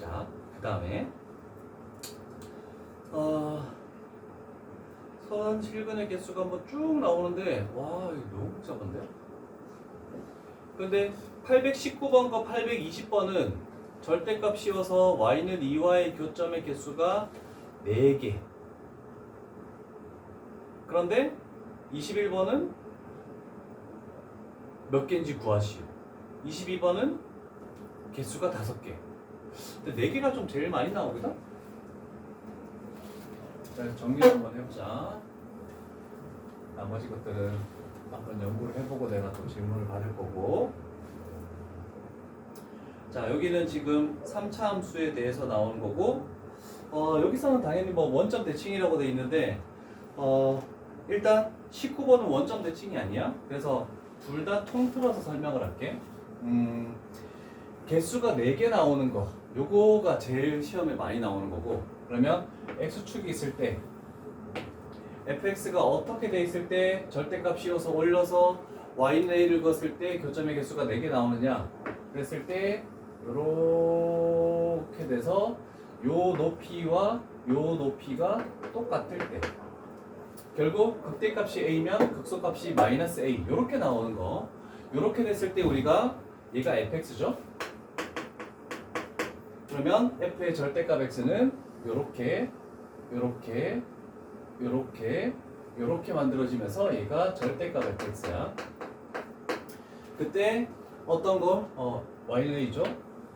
자, 그 다음에 선 실근의 개수가 한번 쭉 나오는데 와 이거 너무 복잡한데? 근데 819번과 820번은 절대값 씌워서 y는 2와의 교점의 개수가 4개. 그런데 21번은 몇 개인지 구하시오. 22번은 개수가 5개. 근데 4개가 좀 제일 많이 나오거든? 자, 정리를 한번 해보자. 나머지 것들은 한번 연구를 해보고 내가 또 질문을 받을 거고. 자, 여기는 지금 3차 함수에 대해서 나오는 거고, 여기서는 당연히 뭐 원점 대칭이라고 돼 있는데, 일단 19번은 원점 대칭이 아니야. 그래서 둘 다 통틀어서 설명을 할게. 개수가 4개 나오는 거, 요거가 제일 시험에 많이 나오는 거고, 그러면 x축이 있을 때 fx가 어떻게 돼 있을 때 절대값 씌워서 올려서 y는 a를 그었을 때 교점의 개수가 4개 나오느냐 그랬을 때 요렇게 돼서 요 높이와 요 높이가 똑같을 때 결국 극대값이 a면 극소값이 마이너스 a 요렇게 나오는 거 요렇게 됐을 때 우리가 얘가 fx죠 그러면 f의 절대값 x는 요렇게 요렇게 요렇게 요렇게 만들어지면서 얘가 절대값 fx야. 그때 어떤 거? y는 a죠.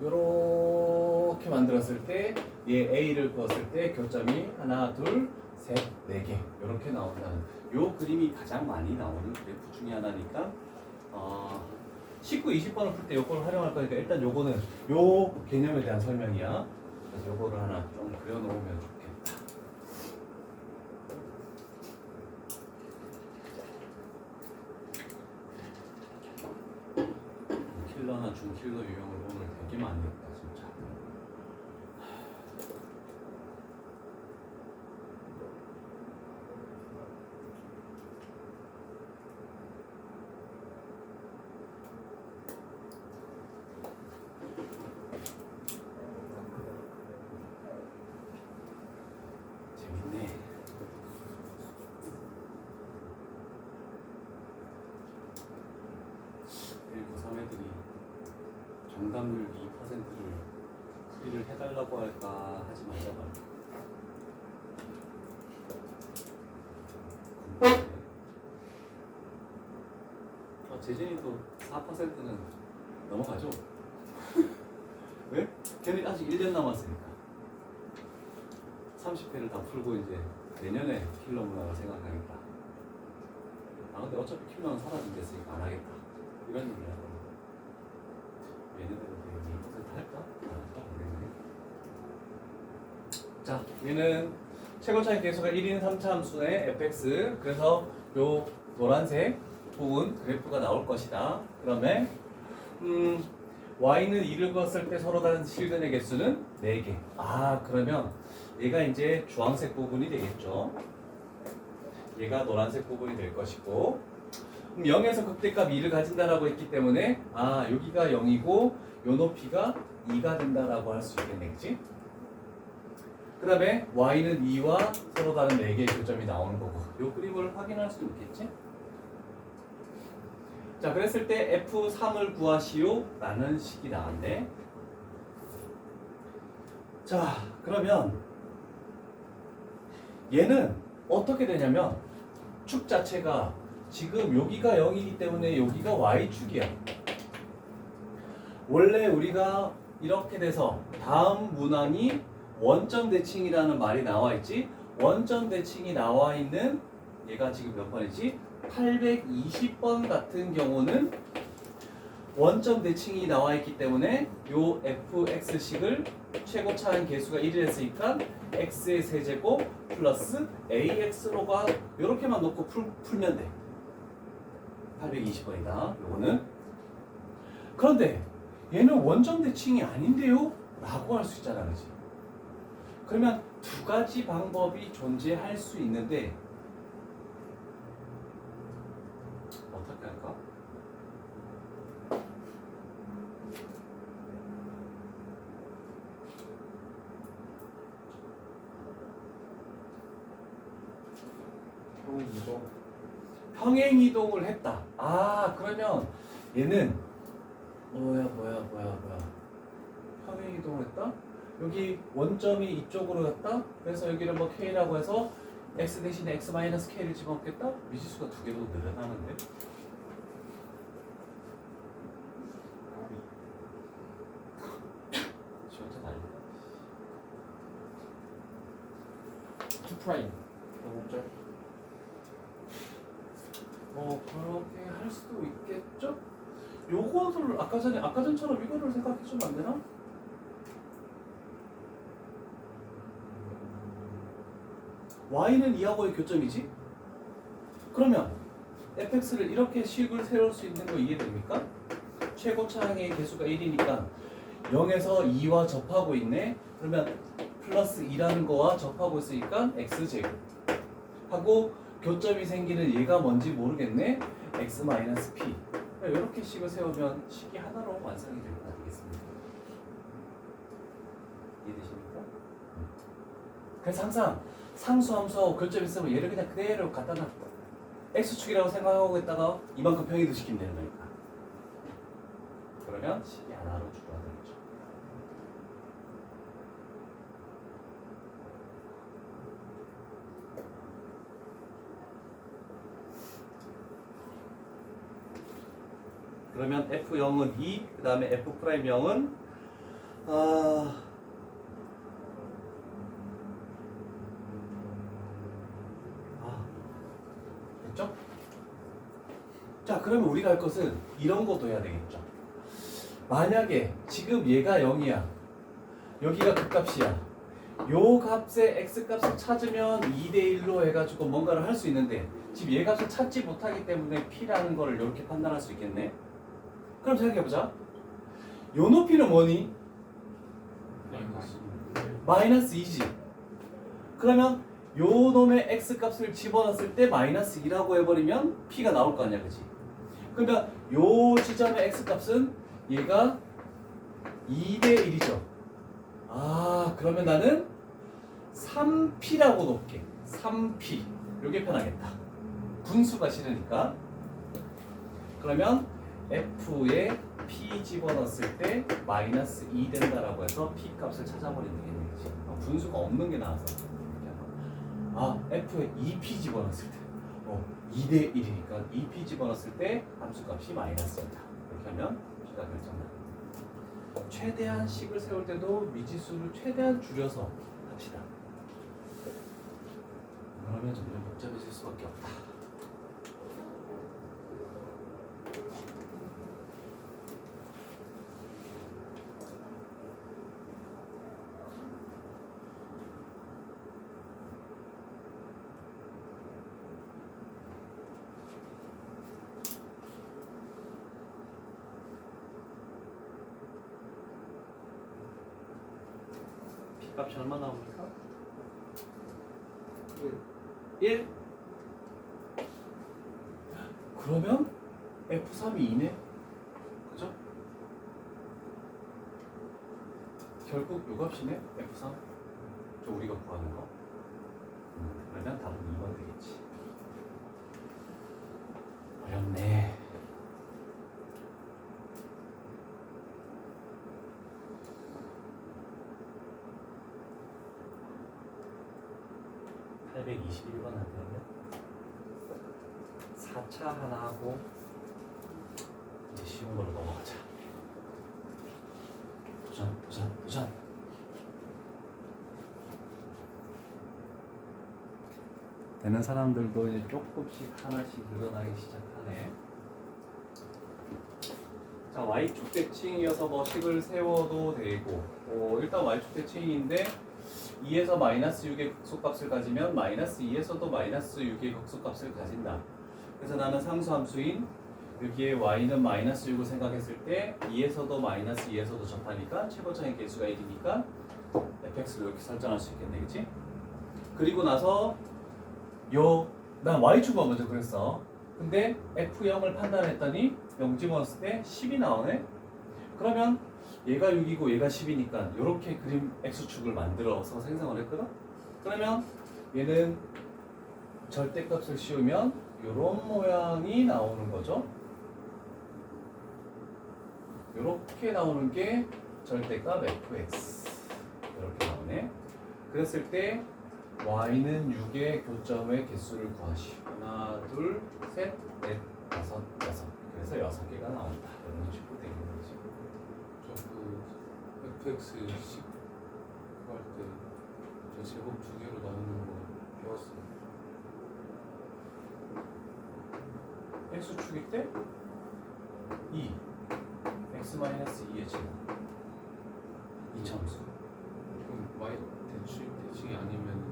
요렇게 만들었을 때 얘 a를 그었을 때 교점이 하나, 둘, 셋, 4개 요렇게 나온다는 요 그림이 가장 많이 나오는 그래프 중에 하나니까 19, 20번을 풀 때 요거를 활용할 거니까 일단 요거는 요 개념에 대한 설명이야. 그래서 요거를 하나 좀 그려놓으면 좋겠다. 킬러나 준킬러 유형을 오늘 되게 많이 했다 진짜. 재밌네. 그리고 3애들이 정답률 2%를 풀이를 해달라고 할까 하지 말라고 할까. 재진이도 4%는 넘어가죠? 왜? 걔는 아직 1년 남았으니까 30회를 다 풀고 이제 내년에 킬러 문화를 생각하겠다. 근데 어차피 킬러는 사라진댔으니까 안 하겠다. 이런 얘기를 하거든. 얘네들은 2% 할까? 모르겠네. 자, 얘는 최고차이 계수가 1인 3차 함수의 fx. 그래서 요 노란색 부분 그래프가 나올 것이다. 그다음에 y는 2를 그었을 때 서로 다른 실근의 개수는 4개. 그러면 얘가 이제 주황색 부분이 되겠죠. 얘가 노란색 부분이 될 것이고 0에서 극대값 2를 가진다라고 했기 때문에 여기가 0이고 요 높이가 2가 된다라고 할 수 있겠네. 그치? 그 다음에 y는 2와 서로 다른 4개의 교점이 나오는 거고 요 그림을 확인할 수 있겠지? 자, 그랬을 때 F3을 구하시오 라는 식이 나왔네. 자, 그러면 얘는 어떻게 되냐면 축 자체가 지금 여기가 0이기 때문에 여기가 y축이야. 원래 우리가 이렇게 돼서 다음 문항이 원점 대칭이라는 말이 나와 있지. 원점 대칭이 나와 있는 얘가 지금 몇 번이지? 820번 같은 경우는 원점 대칭이 나와 있기 때문에 요 fx식을 최고차항 개수가 1을 했으니까 x의 세제곱 플러스 ax로가 요렇게만 놓고 풀면 돼. 820번이다. 요거는. 그런데 얘는 원점 대칭이 아닌데요? 라고 할 수 있잖아. 그치? 그러면 두 가지 방법이 존재할 수 있는데 어떻게 할까? 이동. 평행 이동을 했다. 아 그러면 얘는 뭐야 평행 이동을 했다. 여기 원점이 이쪽으로 갔다. 그래서 여기를 뭐 K라고 해서 X 대신에 X 마이너스 K를 집어넣겠다. 미지수가 두 개로 늘어나는데. 지 혼자 난리다. 2 프라임. 영국절. 그렇게 할 수도 있겠죠? 요거를 아까 전처럼 이거를 생각해 주면 안 되나? y는 2하고의 교점이지? 그러면 fx를 이렇게 식을 세울 수 있는 거 이해됩니까? 최고차항의 개수가 1이니까 0에서 2와 접하고 있네. 그러면 플러스 2라는 거와 접하고 있으니까 x제곱 하고 교점이 생기는 얘가 뭔지 모르겠네. x 마이너스 p. 이렇게 식을 세우면 식이 하나로 완성이 되겠습니다. 이해되십니까? 그래서 항상 상수 함수하고 교점 있으면 얘를 그냥 그대로 갖다 놔. x축이라고 생각하고 있다가 이만큼 평이도 시키면 되는 거니까. 그러면 식이 하나로 줄어들죠. 그러면 F0은 2, 그 다음에 F'0은 됐죠? 자, 그러면 우리가 할 것은 이런 것도 해야 되겠죠. 만약에 지금 얘가 0이야. 여기가 극값이야. 요 값의 x값을 찾으면 2대1로 해가지고 뭔가를 할 수 있는데 지금 얘 값을 찾지 못하기 때문에 p라는 거를 이렇게 판단할 수 있겠네. 그럼 생각해보자. 요 높이는 뭐니? 마이너스 2지. 그러면 요 놈의 x값을 집어넣었을 때 마이너스 2라고 해버리면 p가 나올 거 아니야, 그치? 그러면 요 지점의 x값은 얘가 2대1이죠. 아, 그러면 나는 3p라고 놓을게. 3p. 요게 편하겠다. 분수가 싫으니까. 그러면 f에 p 집어넣었을 때 마이너스 2 된다라고 해서 p 값을 찾아버리는 게 있는 거지. 분수가 없는 게 나와서. f에 2p 집어넣었을 때 2대 1이니까 2p 집어넣었을 때 함수값이 마이너스다. 이렇게 하면 p가 결정납니다. 최대한 식을 세울 때도 미지수를 최대한 줄여서 합시다. 그러면 점점 복잡해질 수밖에 없다. 값이 얼마 나옵니까? 1. 그러면 F3이 2네? 그죠? 결국 요 값이네? F3? 저 우리가 구하는 거. 그러면 답은 2번 되겠지. 어렵네. 번 하면 4차 하나 하고 이제 쉬운 걸로 넘어가자. 도전. 되는 사람들도 이제 조금씩 하나씩 늘어나기 시작하네. 자, y축 대칭이어서 뭐 식을 세워도 되고, 일단 y축 대칭인데 2에서 마이너스 6의 극소값을 가지면 마이너스 2에서도 마이너스 6의 극소값을 가진다. 그래서 나는 상수함수인 여기에 y는 마이너스 6을 생각했을 때 2에서도 마이너스 2에서도 접하니까 최고차의 개수가 1이니까 fx를 이렇게 설정할 수 있겠네, 그치? 그리고 나서 난 y축만 먼저 그랬어. 근데 f0을 판단했더니 0 집어넣었을 때 10이 나오네? 그러면 얘가 6이고 얘가 10이니까 이렇게 그림 x축을 만들어서 생성을 했거든? 그러면 얘는 절대값을 씌우면 이런 모양이 나오는 거죠. 이렇게 나오는 게 절대값 fx. 이렇게 나오네. 그랬을 때 y는 6의 교점의 개수를 구하시오. 하나, 둘, 셋, 넷, 다섯, 여섯. 그래서 6개가 나온다. 이런 식으로 되는 거지. 저그 fx 10 구할 때저 제곱 두 개로 나누는 거 배웠어요. x축일 때 2, x-2의 제곱. 이참수. 그럼 y 대칭이 아니면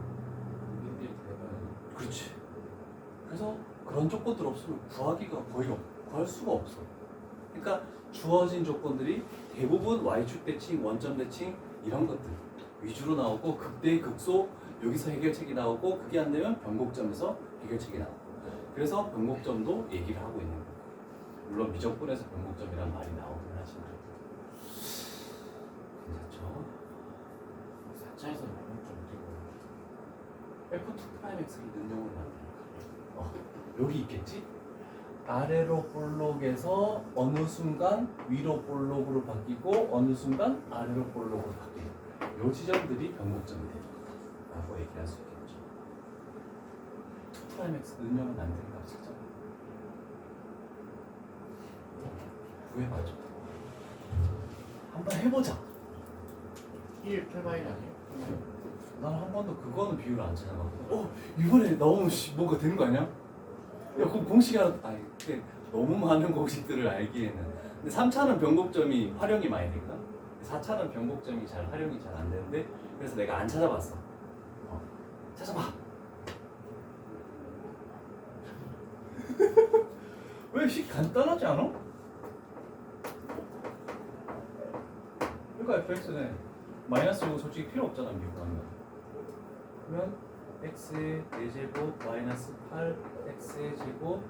1, 1 대봐야 그렇지. 그래서 그런 조건들 없으면 구하기가 거의 구할 수가 없어. 그러니까 주어진 조건들이 대부분 y축 대칭, 원점 대칭 이런 것들 위주로 나오고 극대, 극소 여기서 해결책이 나오고 그게 안 되면 변곡점에서 해결책이 나오고. 그래서 변곡점도 얘기를 하고 있는 거고. 물론 미적분에서 변곡점이란 말이 나오긴 하지만 괜찮죠? 4차에서 변곡점 되고 F2'X를 능용을 만드는 거야. 여기 있겠지? 아래로 볼록에서 어느 순간 위로 볼록으로 바뀌고 어느 순간 아래로 볼록으로 바뀌는 요 지점들이 변곡점이 되는 거다 라고 얘기할 수 있겠죠. 2'X 능용을 만드는 값 찾아 구해봐줘. 한번 해보자. 1 풀마인 아니에요? 난 한 번도 그거는 비율을 안 찾아봤고 이번에 너무 뭔가 되는 거 아니야? 야 그럼 공식이 하나 아니 근데 너무 많은 공식들을 알기에는 근데 3차는 변곡점이 활용이 많이 되거든 4차는 변곡점이 잘 활용이 잘 안 되는데 그래서 내가 안 찾아봤어. 찾아봐. 왜 간단하지 않아? 그러니까 fx는 마이너스 이거 솔직히 필요 없잖아 미분하면. 그러면 x의 4제곱 마이너스 8 x의 제곱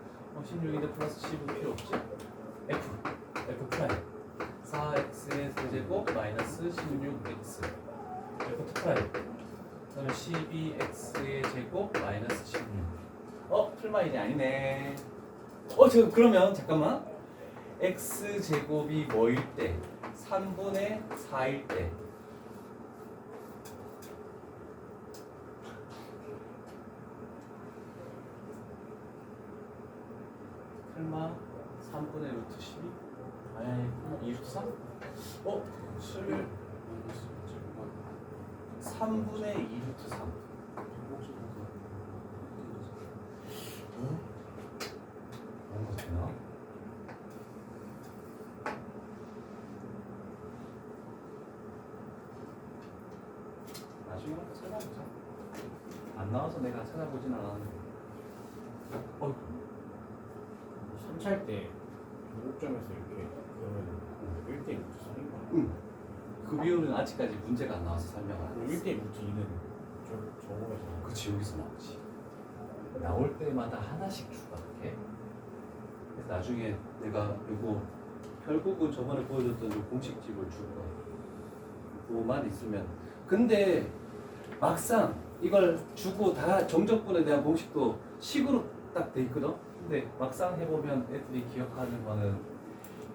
16인데 플러스 10은 필요 없지? f 프라임 4x의 세제곱 마이너스 16x f2 프라임 그다음에 12x의 제곱 마이너스 16 풀마인이 아니네. 그러면 잠깐만 x 제곱이 뭐일 때 3분의 4일 때 설마 3분의 루트 12? 아니 2 루트 3? 3분의 2 루트 3 그런 거 되나? 나중에 한번 찾아보자. 안 나와서 내가 찾아보진 않았는데 3차일 때 변곡점에서 이렇게 그러면 1대 루트 3인가? 그 비율은 아직까지 문제가 안 나와서 설명을 안 했어. 1대 루트 2는 저거에서 그치 여기서 나오지. 나올 때마다 하나씩 추가해. 그래서 나중에 내가 이거 결국은 저번에 보여줬던 이 공식집을 줄 거야. 그거만 있으면. 근데 막상 이걸 주고 다 정적분에 대한 공식도 식으로 딱 돼 있거든. 근데 막상 해보면 애들이 기억하는 거는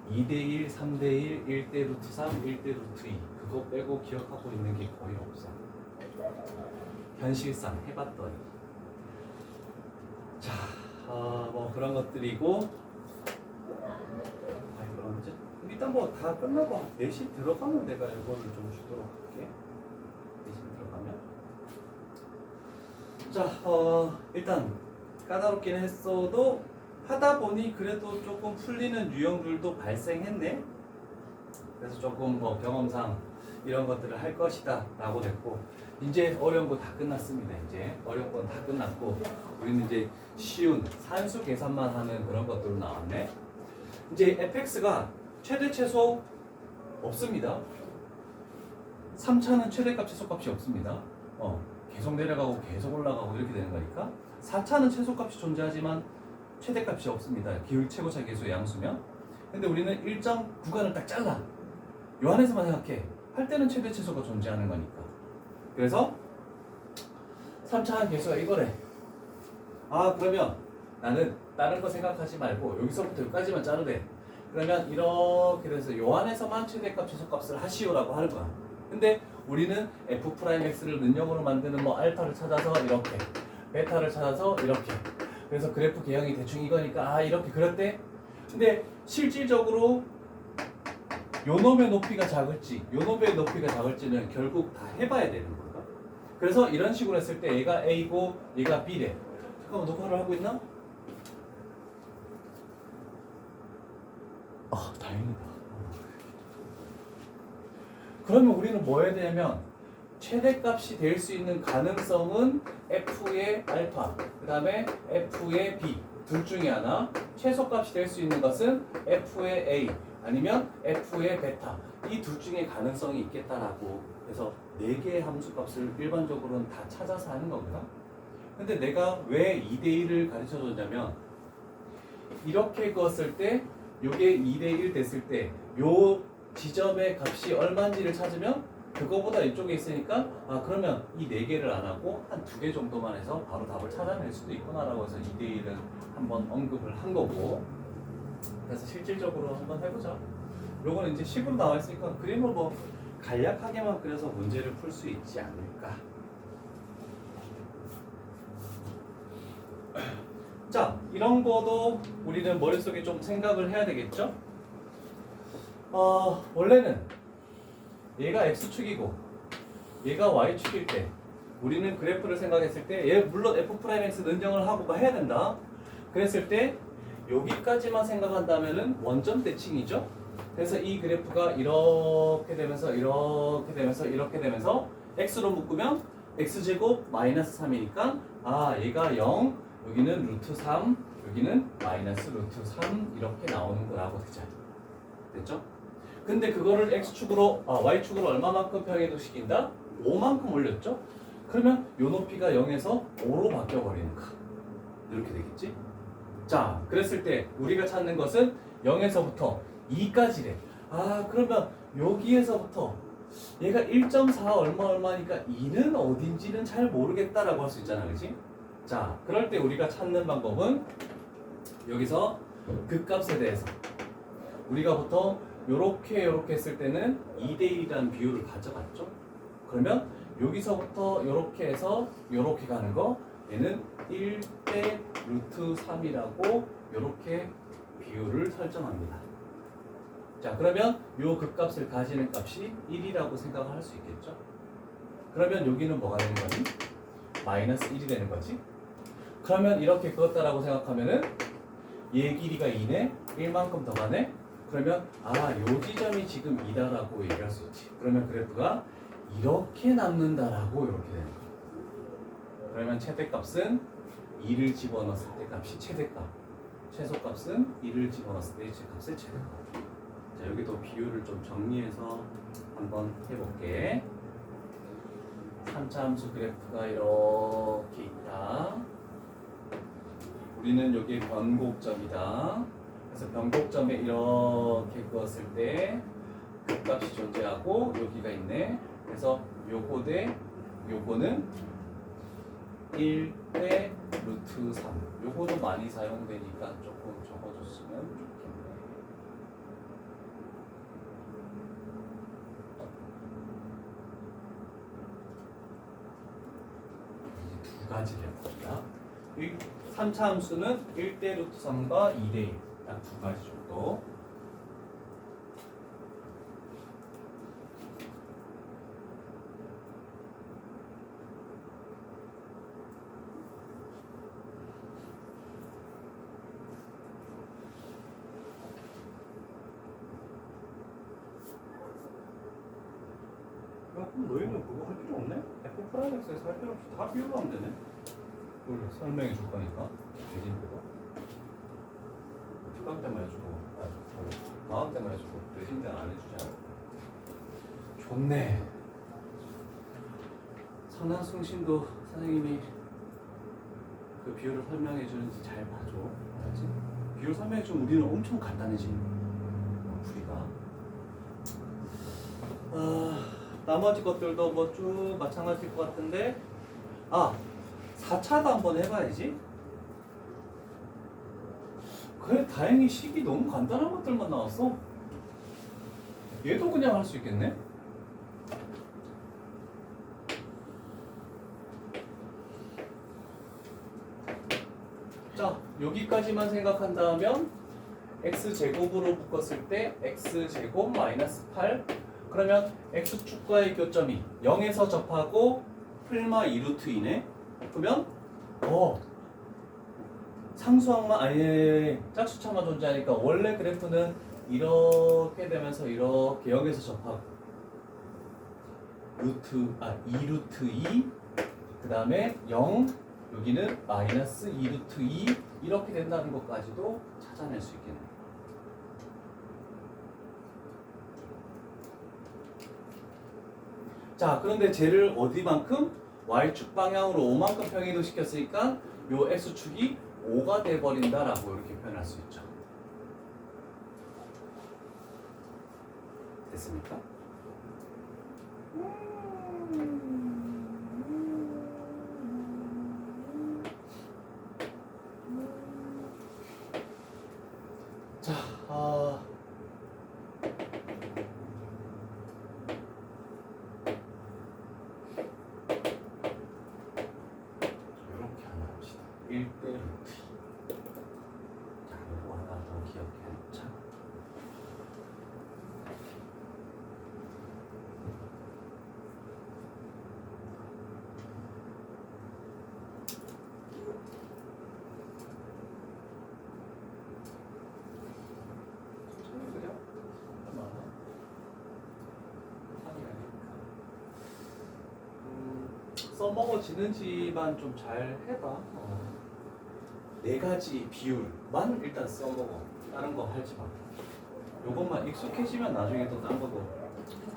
2대1, 3대1, 1대 루트 3, 1대 루트 2 그거 빼고 기억하고 있는 게 거의 없어. 현실상 해봤더니 자, 뭐 그런 것들이고 그럼 이제 일단 뭐 다 끝나고 4시 들어가면 내가 이거를 좀 주도록 할게. 4시 들어가면 자, 일단 까다롭긴 했어도 하다 보니 그래도 조금 풀리는 유형들도 발생했네. 그래서 조금 뭐 경험상 이런 것들을 할 것이다 라고 됐고 이제 어려운 거 다 끝났습니다. 이제 어려운 건 다 끝났고 우리는 이제 쉬운 산수 계산만 하는 그런 것들로 나왔네. 이제 fx가 최대 최소 없습니다. 3차는 최대값 최소값이 없습니다. 계속 내려가고 계속 올라가고 이렇게 되는 거니까 4차는 최소값이 존재하지만 최대값이 없습니다. 기울 최고차 계수의 양수면. 근데 우리는 일정 구간을 딱 잘라. 요 안에서만 생각해. 할 때는 최대 최소가 존재하는 거니까. 그래서 3차 계수가 이거래. 아 그러면 나는 다른 거 생각하지 말고 여기서부터 여기까지만 짜도 돼. 그러면 이렇게 돼서 요 안에서만 최대값 최소값을 하시오라고 하는 거야. 근데 우리는 f'x를 는영으로 만드는 뭐 알파를 찾아서 이렇게, 베타를 찾아서 이렇게. 그래서 그래프 개형이 대충 이거니까 아 이렇게 그렸대. 근데 실질적으로 요 놈의 높이가 작을지 요 놈의 높이가 작을지는 결국 다 해봐야 되는 거다. 그래서 이런 식으로 했을 때 얘가 A고 얘가 B래. 잠깐만 녹화를 하고 있나? 아 다행이다. 그러면 우리는 뭐 해야 되냐면 최대값이 될 수 있는 가능성은 F의 알파, 그 다음에 F의 B 둘 중에 하나, 최소값이 될 수 있는 것은 F의 A 아니면 F의 베타 이 둘 중에 가능성이 있겠다라고 해서 4개의 함수값을 일반적으로는 다 찾아서 하는 거구나. 근데 내가 왜 2대1을 가르쳐 줬냐면 이렇게 그었을 때 요게 2대1 됐을 때 요 지점의 값이 얼마인지를 찾으면 그거보다 이쪽에 있으니까 아 그러면 이 4개를 안 하고 한 2개 정도만 해서 바로 답을 찾아낼 수도 있구나라고 해서 2대1은 한번 언급을 한 거고. 그래서 실질적으로 한번 해보자. 요거는 이제 식으로 나와 있으니까 그림을 뭐 간략하게만 그려서 문제를 풀 수 있지 않을까. 자, 이런 거도 우리는 머릿속에 좀 생각을 해야 되겠죠? 원래는 얘가 X축이고 얘가 Y축일 때 우리는 그래프를 생각했을 때 얘 물론 F'X 는정을 하고 해야 된다. 그랬을 때 여기까지만 생각한다면은 원점 대칭이죠. 그래서 이 그래프가 이렇게 되면서 이렇게 되면서 이렇게 되면서 X로 묶으면 X제곱 마이너스 3이니까 아 얘가 0 여기는 루트 3 여기는 마이너스 루트 3 이렇게 나오는 거라고 되죠. 됐죠? 근데 그거를 X축으로 Y축으로 얼마만큼 평행이동시킨다? 5만큼 올렸죠? 그러면 요 높이가 0에서 5로 바뀌어버리는 거 이렇게 되겠지? 자 그랬을 때 우리가 찾는 것은 0에서부터 2까지래. 아 그러면 여기에서부터 얘가 1.4 얼마니까 2는 어딘지는 잘 모르겠다라고 할 수 있잖아, 그렇지? 자 그럴 때 우리가 찾는 방법은 여기서 그 값에 대해서 우리가 보통 요렇게 했을 때는 2대1이라는 비율을 가져갔죠. 그러면 여기서부터 요렇게 해서 요렇게 가는 거 얘는 1대 루트 3이라고 요렇게 비율을 설정합니다. 자 그러면 요 극값을 가지는 값이 1이라고 생각을 할 수 있겠죠. 그러면 여기는 뭐가 되는 거니? 마이너스 1이 되는 거지. 그러면 이렇게 그었다라고 생각하면은 얘 길이가 2네 1만큼 더 가네. 그러면 요 지점이 지금 2다라고 얘기할 수 있지. 그러면 그래프가 이렇게 남는다라고 이렇게 되는 거야. 그러면 최대값은 2를 집어넣었을 때 값이 최대값, 최소값은 2를 집어넣었을 때 값의 최대값. 자 여기도 비율을 좀 정리해서 한번 해볼게. 3차 함수 그래프가 이렇게 있다. 우리는 여기 변곡점이다. 그래서 변곡점에 이렇게 그었을 때 극값이 존재하고 여기가 있네. 그래서 요거 대 요거는 1대 루트 3. 요거도 많이 사용되니까 조금 적어줬으면 좋겠네. 이제 두 가지를 해봅니다. 3차 함수는 1대 루트 3과 2대 1. 딱 두 가지 정도. 그럼 너희는 그거 할 필요 없네? F'X에서 할 필요 없이 다 비율로 하면 되네. 그걸 설명해 줄 거니까 대신 그거 특강 때만 해주고 방학 때만 해주고 대신 때는 안 해주잖아. 좋네. 상당숭신도 선생님이 그 비율을 설명해 주는지 잘 봐줘. 알았지? 비율 설명해 주면 우리는 엄청 간단해지는 풀이가. 나머지 것들도 뭐 쭉 마찬가지일 것 같은데 4차도 한번 해봐야지. 그래, 다행히 식이 너무 간단한 것들만 나왔어. 얘도 그냥 할 수 있겠네. 자, 여기까지만 생각한다면 x제곱으로 묶었을 때 x제곱 마이너스 8. 그러면 x축과의 교점이 0에서 접하고 풀마 2루트 이네. 그러면 상수항만 아니 짝수차만 존재하니까 원래 그래프는 이렇게 되면서 이렇게 0에서 접하고 2루트 2 그 다음에 0 여기는 마이너스 2루트 2 이렇게 된다는 것까지도 찾아낼 수 있겠네요. 자, 그런데 쟤를 어디만큼? y축 방향으로 5만큼 평이동 시켰으니까 요 x축이 5가 돼버린다라고 이렇게 표현할 수 있죠. 됐습니까? 자, 이렇게 하나 합시다. 1대 루트. 자, 이거 하나 더 기억해 놓자. 써먹어지는지만 좀 잘 해봐. 네 가지 비율만 일단 써먹어. 다른 거 하지 마. 요것만 익숙해지면 나중에 또 다른 것도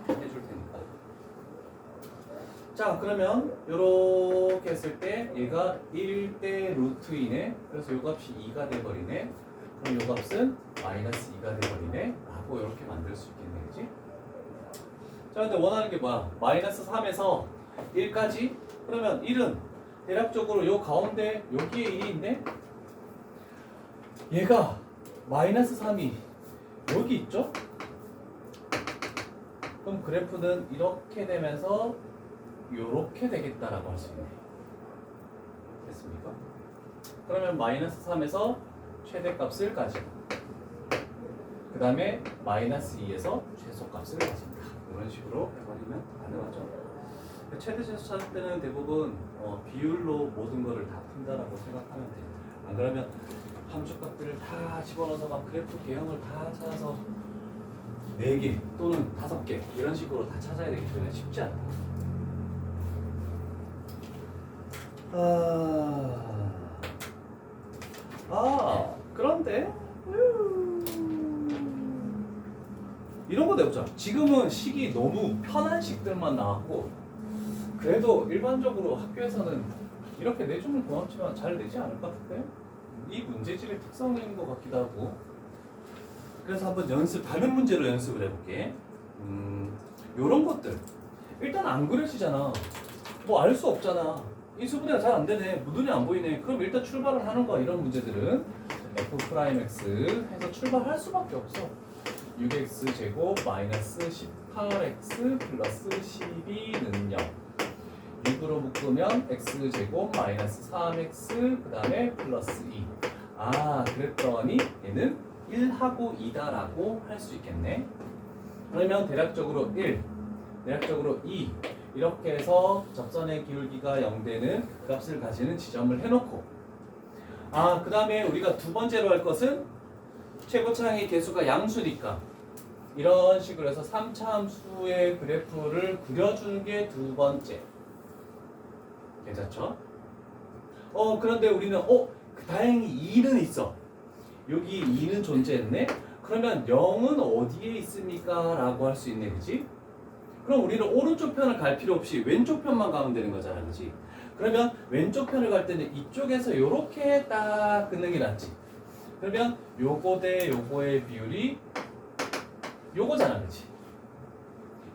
해줄 테니까. 자, 그러면 요렇게 했을 때 얘가 1대 루트 2네. 그래서 요 값이 2가 돼버리네. 그럼 요 값은 마이너스 2가 돼버리네. 라고 이렇게 만들 수 있겠네, 그지? 자, 근데 원하는 게 뭐야? 마이너스 3에서 1까지? 그러면 1은 대략적으로 요 가운데 여기에 1인데 얘가 마이너스 3이 여기 있죠? 그럼 그래프는 이렇게 되면서 요렇게 되겠다라고 할 수 있네. 됐습니까? 그러면 마이너스 3에서 최대값을 가지고 그 다음에 마이너스 2에서 최소값을 가진다. 이런 식으로 해버리면 가능하죠. 최대 최소 찾을 때는 대부분 비율로 모든 거를 다 푼다라고 생각하면 돼요. 안 그러면 함수값들을 다 집어넣어서 막 그래프 개형을 다 찾아서 4개 또는 5개 이런 식으로 다 찾아야 되기 때문에 쉽지 않다. 그런데 이런 거 내보자. 지금은 식이 너무 편한 식들만 나왔고 그래도 일반적으로 학교에서는 이렇게 내주면 고맙지만 잘 내지 않을 것 같은데? 이 문제집의 특성인 것 같기도 하고. 그래서 한번 다른 문제로 연습을 해볼게. 요런 것들 일단 안 그려지잖아. 뭐 알 수 없잖아. 인수분해가 잘 안 되네. 눈에 안 보이네. 그럼 일단 출발을 하는 거야. 이런 문제들은 f'x 해서 출발할 수밖에 없어. 6x 제곱 마이너스 18x 플러스 12는 0. 6으로 묶으면 x 제곱 마이너스 3x 그 다음에 플러스 2. 그랬더니 얘는 1하고 2다라고 할 수 있겠네. 그러면 대략적으로 1, 대략적으로 2 이렇게 해서 접선의 기울기가 0되는 그 값을 가지는 지점을 해놓고 그 다음에 우리가 두 번째로 할 것은 최고차항의 개수가 양수니까 이런 식으로 해서 3차 함수의 그래프를 그려주는 게 두 번째. 괜찮죠? 그런데 우리는 다행히 2는 있어. 여기 2는 존재했네. 그러면 0은 어디에 있습니까? 라고 할 수 있네, 그치? 그럼 우리는 오른쪽 편을 갈 필요 없이 왼쪽 편만 가면 되는 거잖아, 그치? 그러면 왼쪽 편을 갈 때는 이쪽에서 요렇게 딱 끊는 게 낫지. 그러면 요거 대 요거의 비율이 요거잖아, 그치?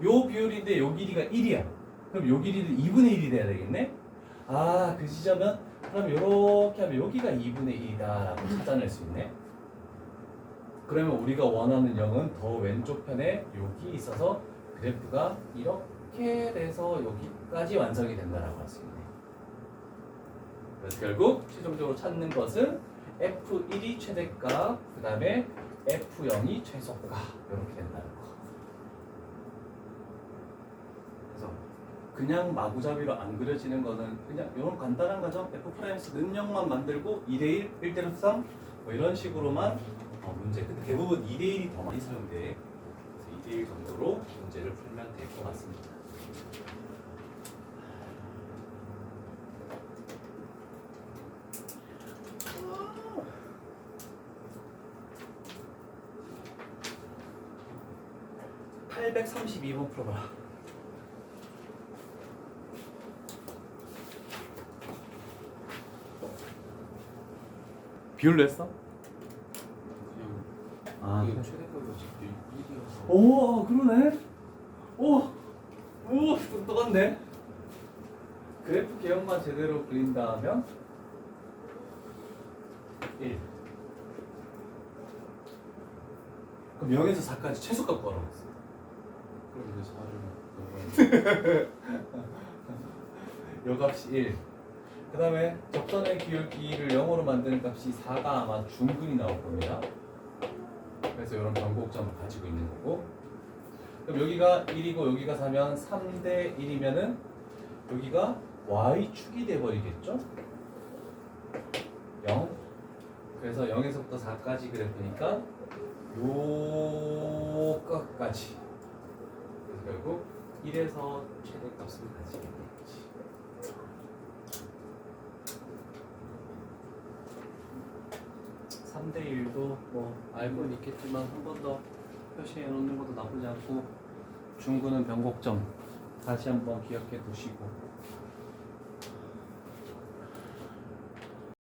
요 비율인데 요 길이가 1이야. 그럼 요 길이도 2분의 1이 돼야 되겠네? 그 지점은 그럼 요렇게 하면 여기가 2분의 1이다 라고 찾아낼 수 있네. 그러면 우리가 원하는 0은 더 왼쪽 편에 여기 있어서 그래프가 이렇게 돼서 여기까지 완성이 된다라고 할 수 있네. 그래서 결국 최종적으로 찾는 것은 F1이 최대값, 그 다음에 F0이 최소값 이렇게 된다는 거. 그래서 그냥 마구잡이로 안 그려지는 거는 그냥 이런 간단한 과정 F''스 능력만 만들고 2대1, 1대3 뭐 이런 식으로만 문제. 근데 대부분 2대1이 더 많이 사용돼. 그래서 2대1 정도로 문제를 풀면 될 것 같습니다. 아. 832번 풀어봐. 비율로 했어? 그냥 아, 이게 최대값이 지금 1이어서 오, 그러네. 오, 똑똑한데. 그래프 개형만 제대로 그린다면 1. 그럼 0에서 4까지 최소값 구하라고 했어. 그럼 이제 4를 요 값이 1. 그 다음에 접선의 기울기를 0으로 만드는 값이 4가 아마 중근이 나올 겁니다. 그래서 이런 변곡점을 가지고 있는 거고. 그럼 여기가 1이고 여기가 4면 3대 1이면은 여기가 y축이 돼버리겠죠? 0. 그래서 0에서부터 4까지 그래프니까 요 값까지. 그래서 결국 1에서 최대값을 가지게 되겠지. (3대 1도) 뭐 알고는 있겠지만 한 번 더 표시해 놓는 것도 나쁘지 않고 중구는 변곡점 다시 한번 기억해 두시고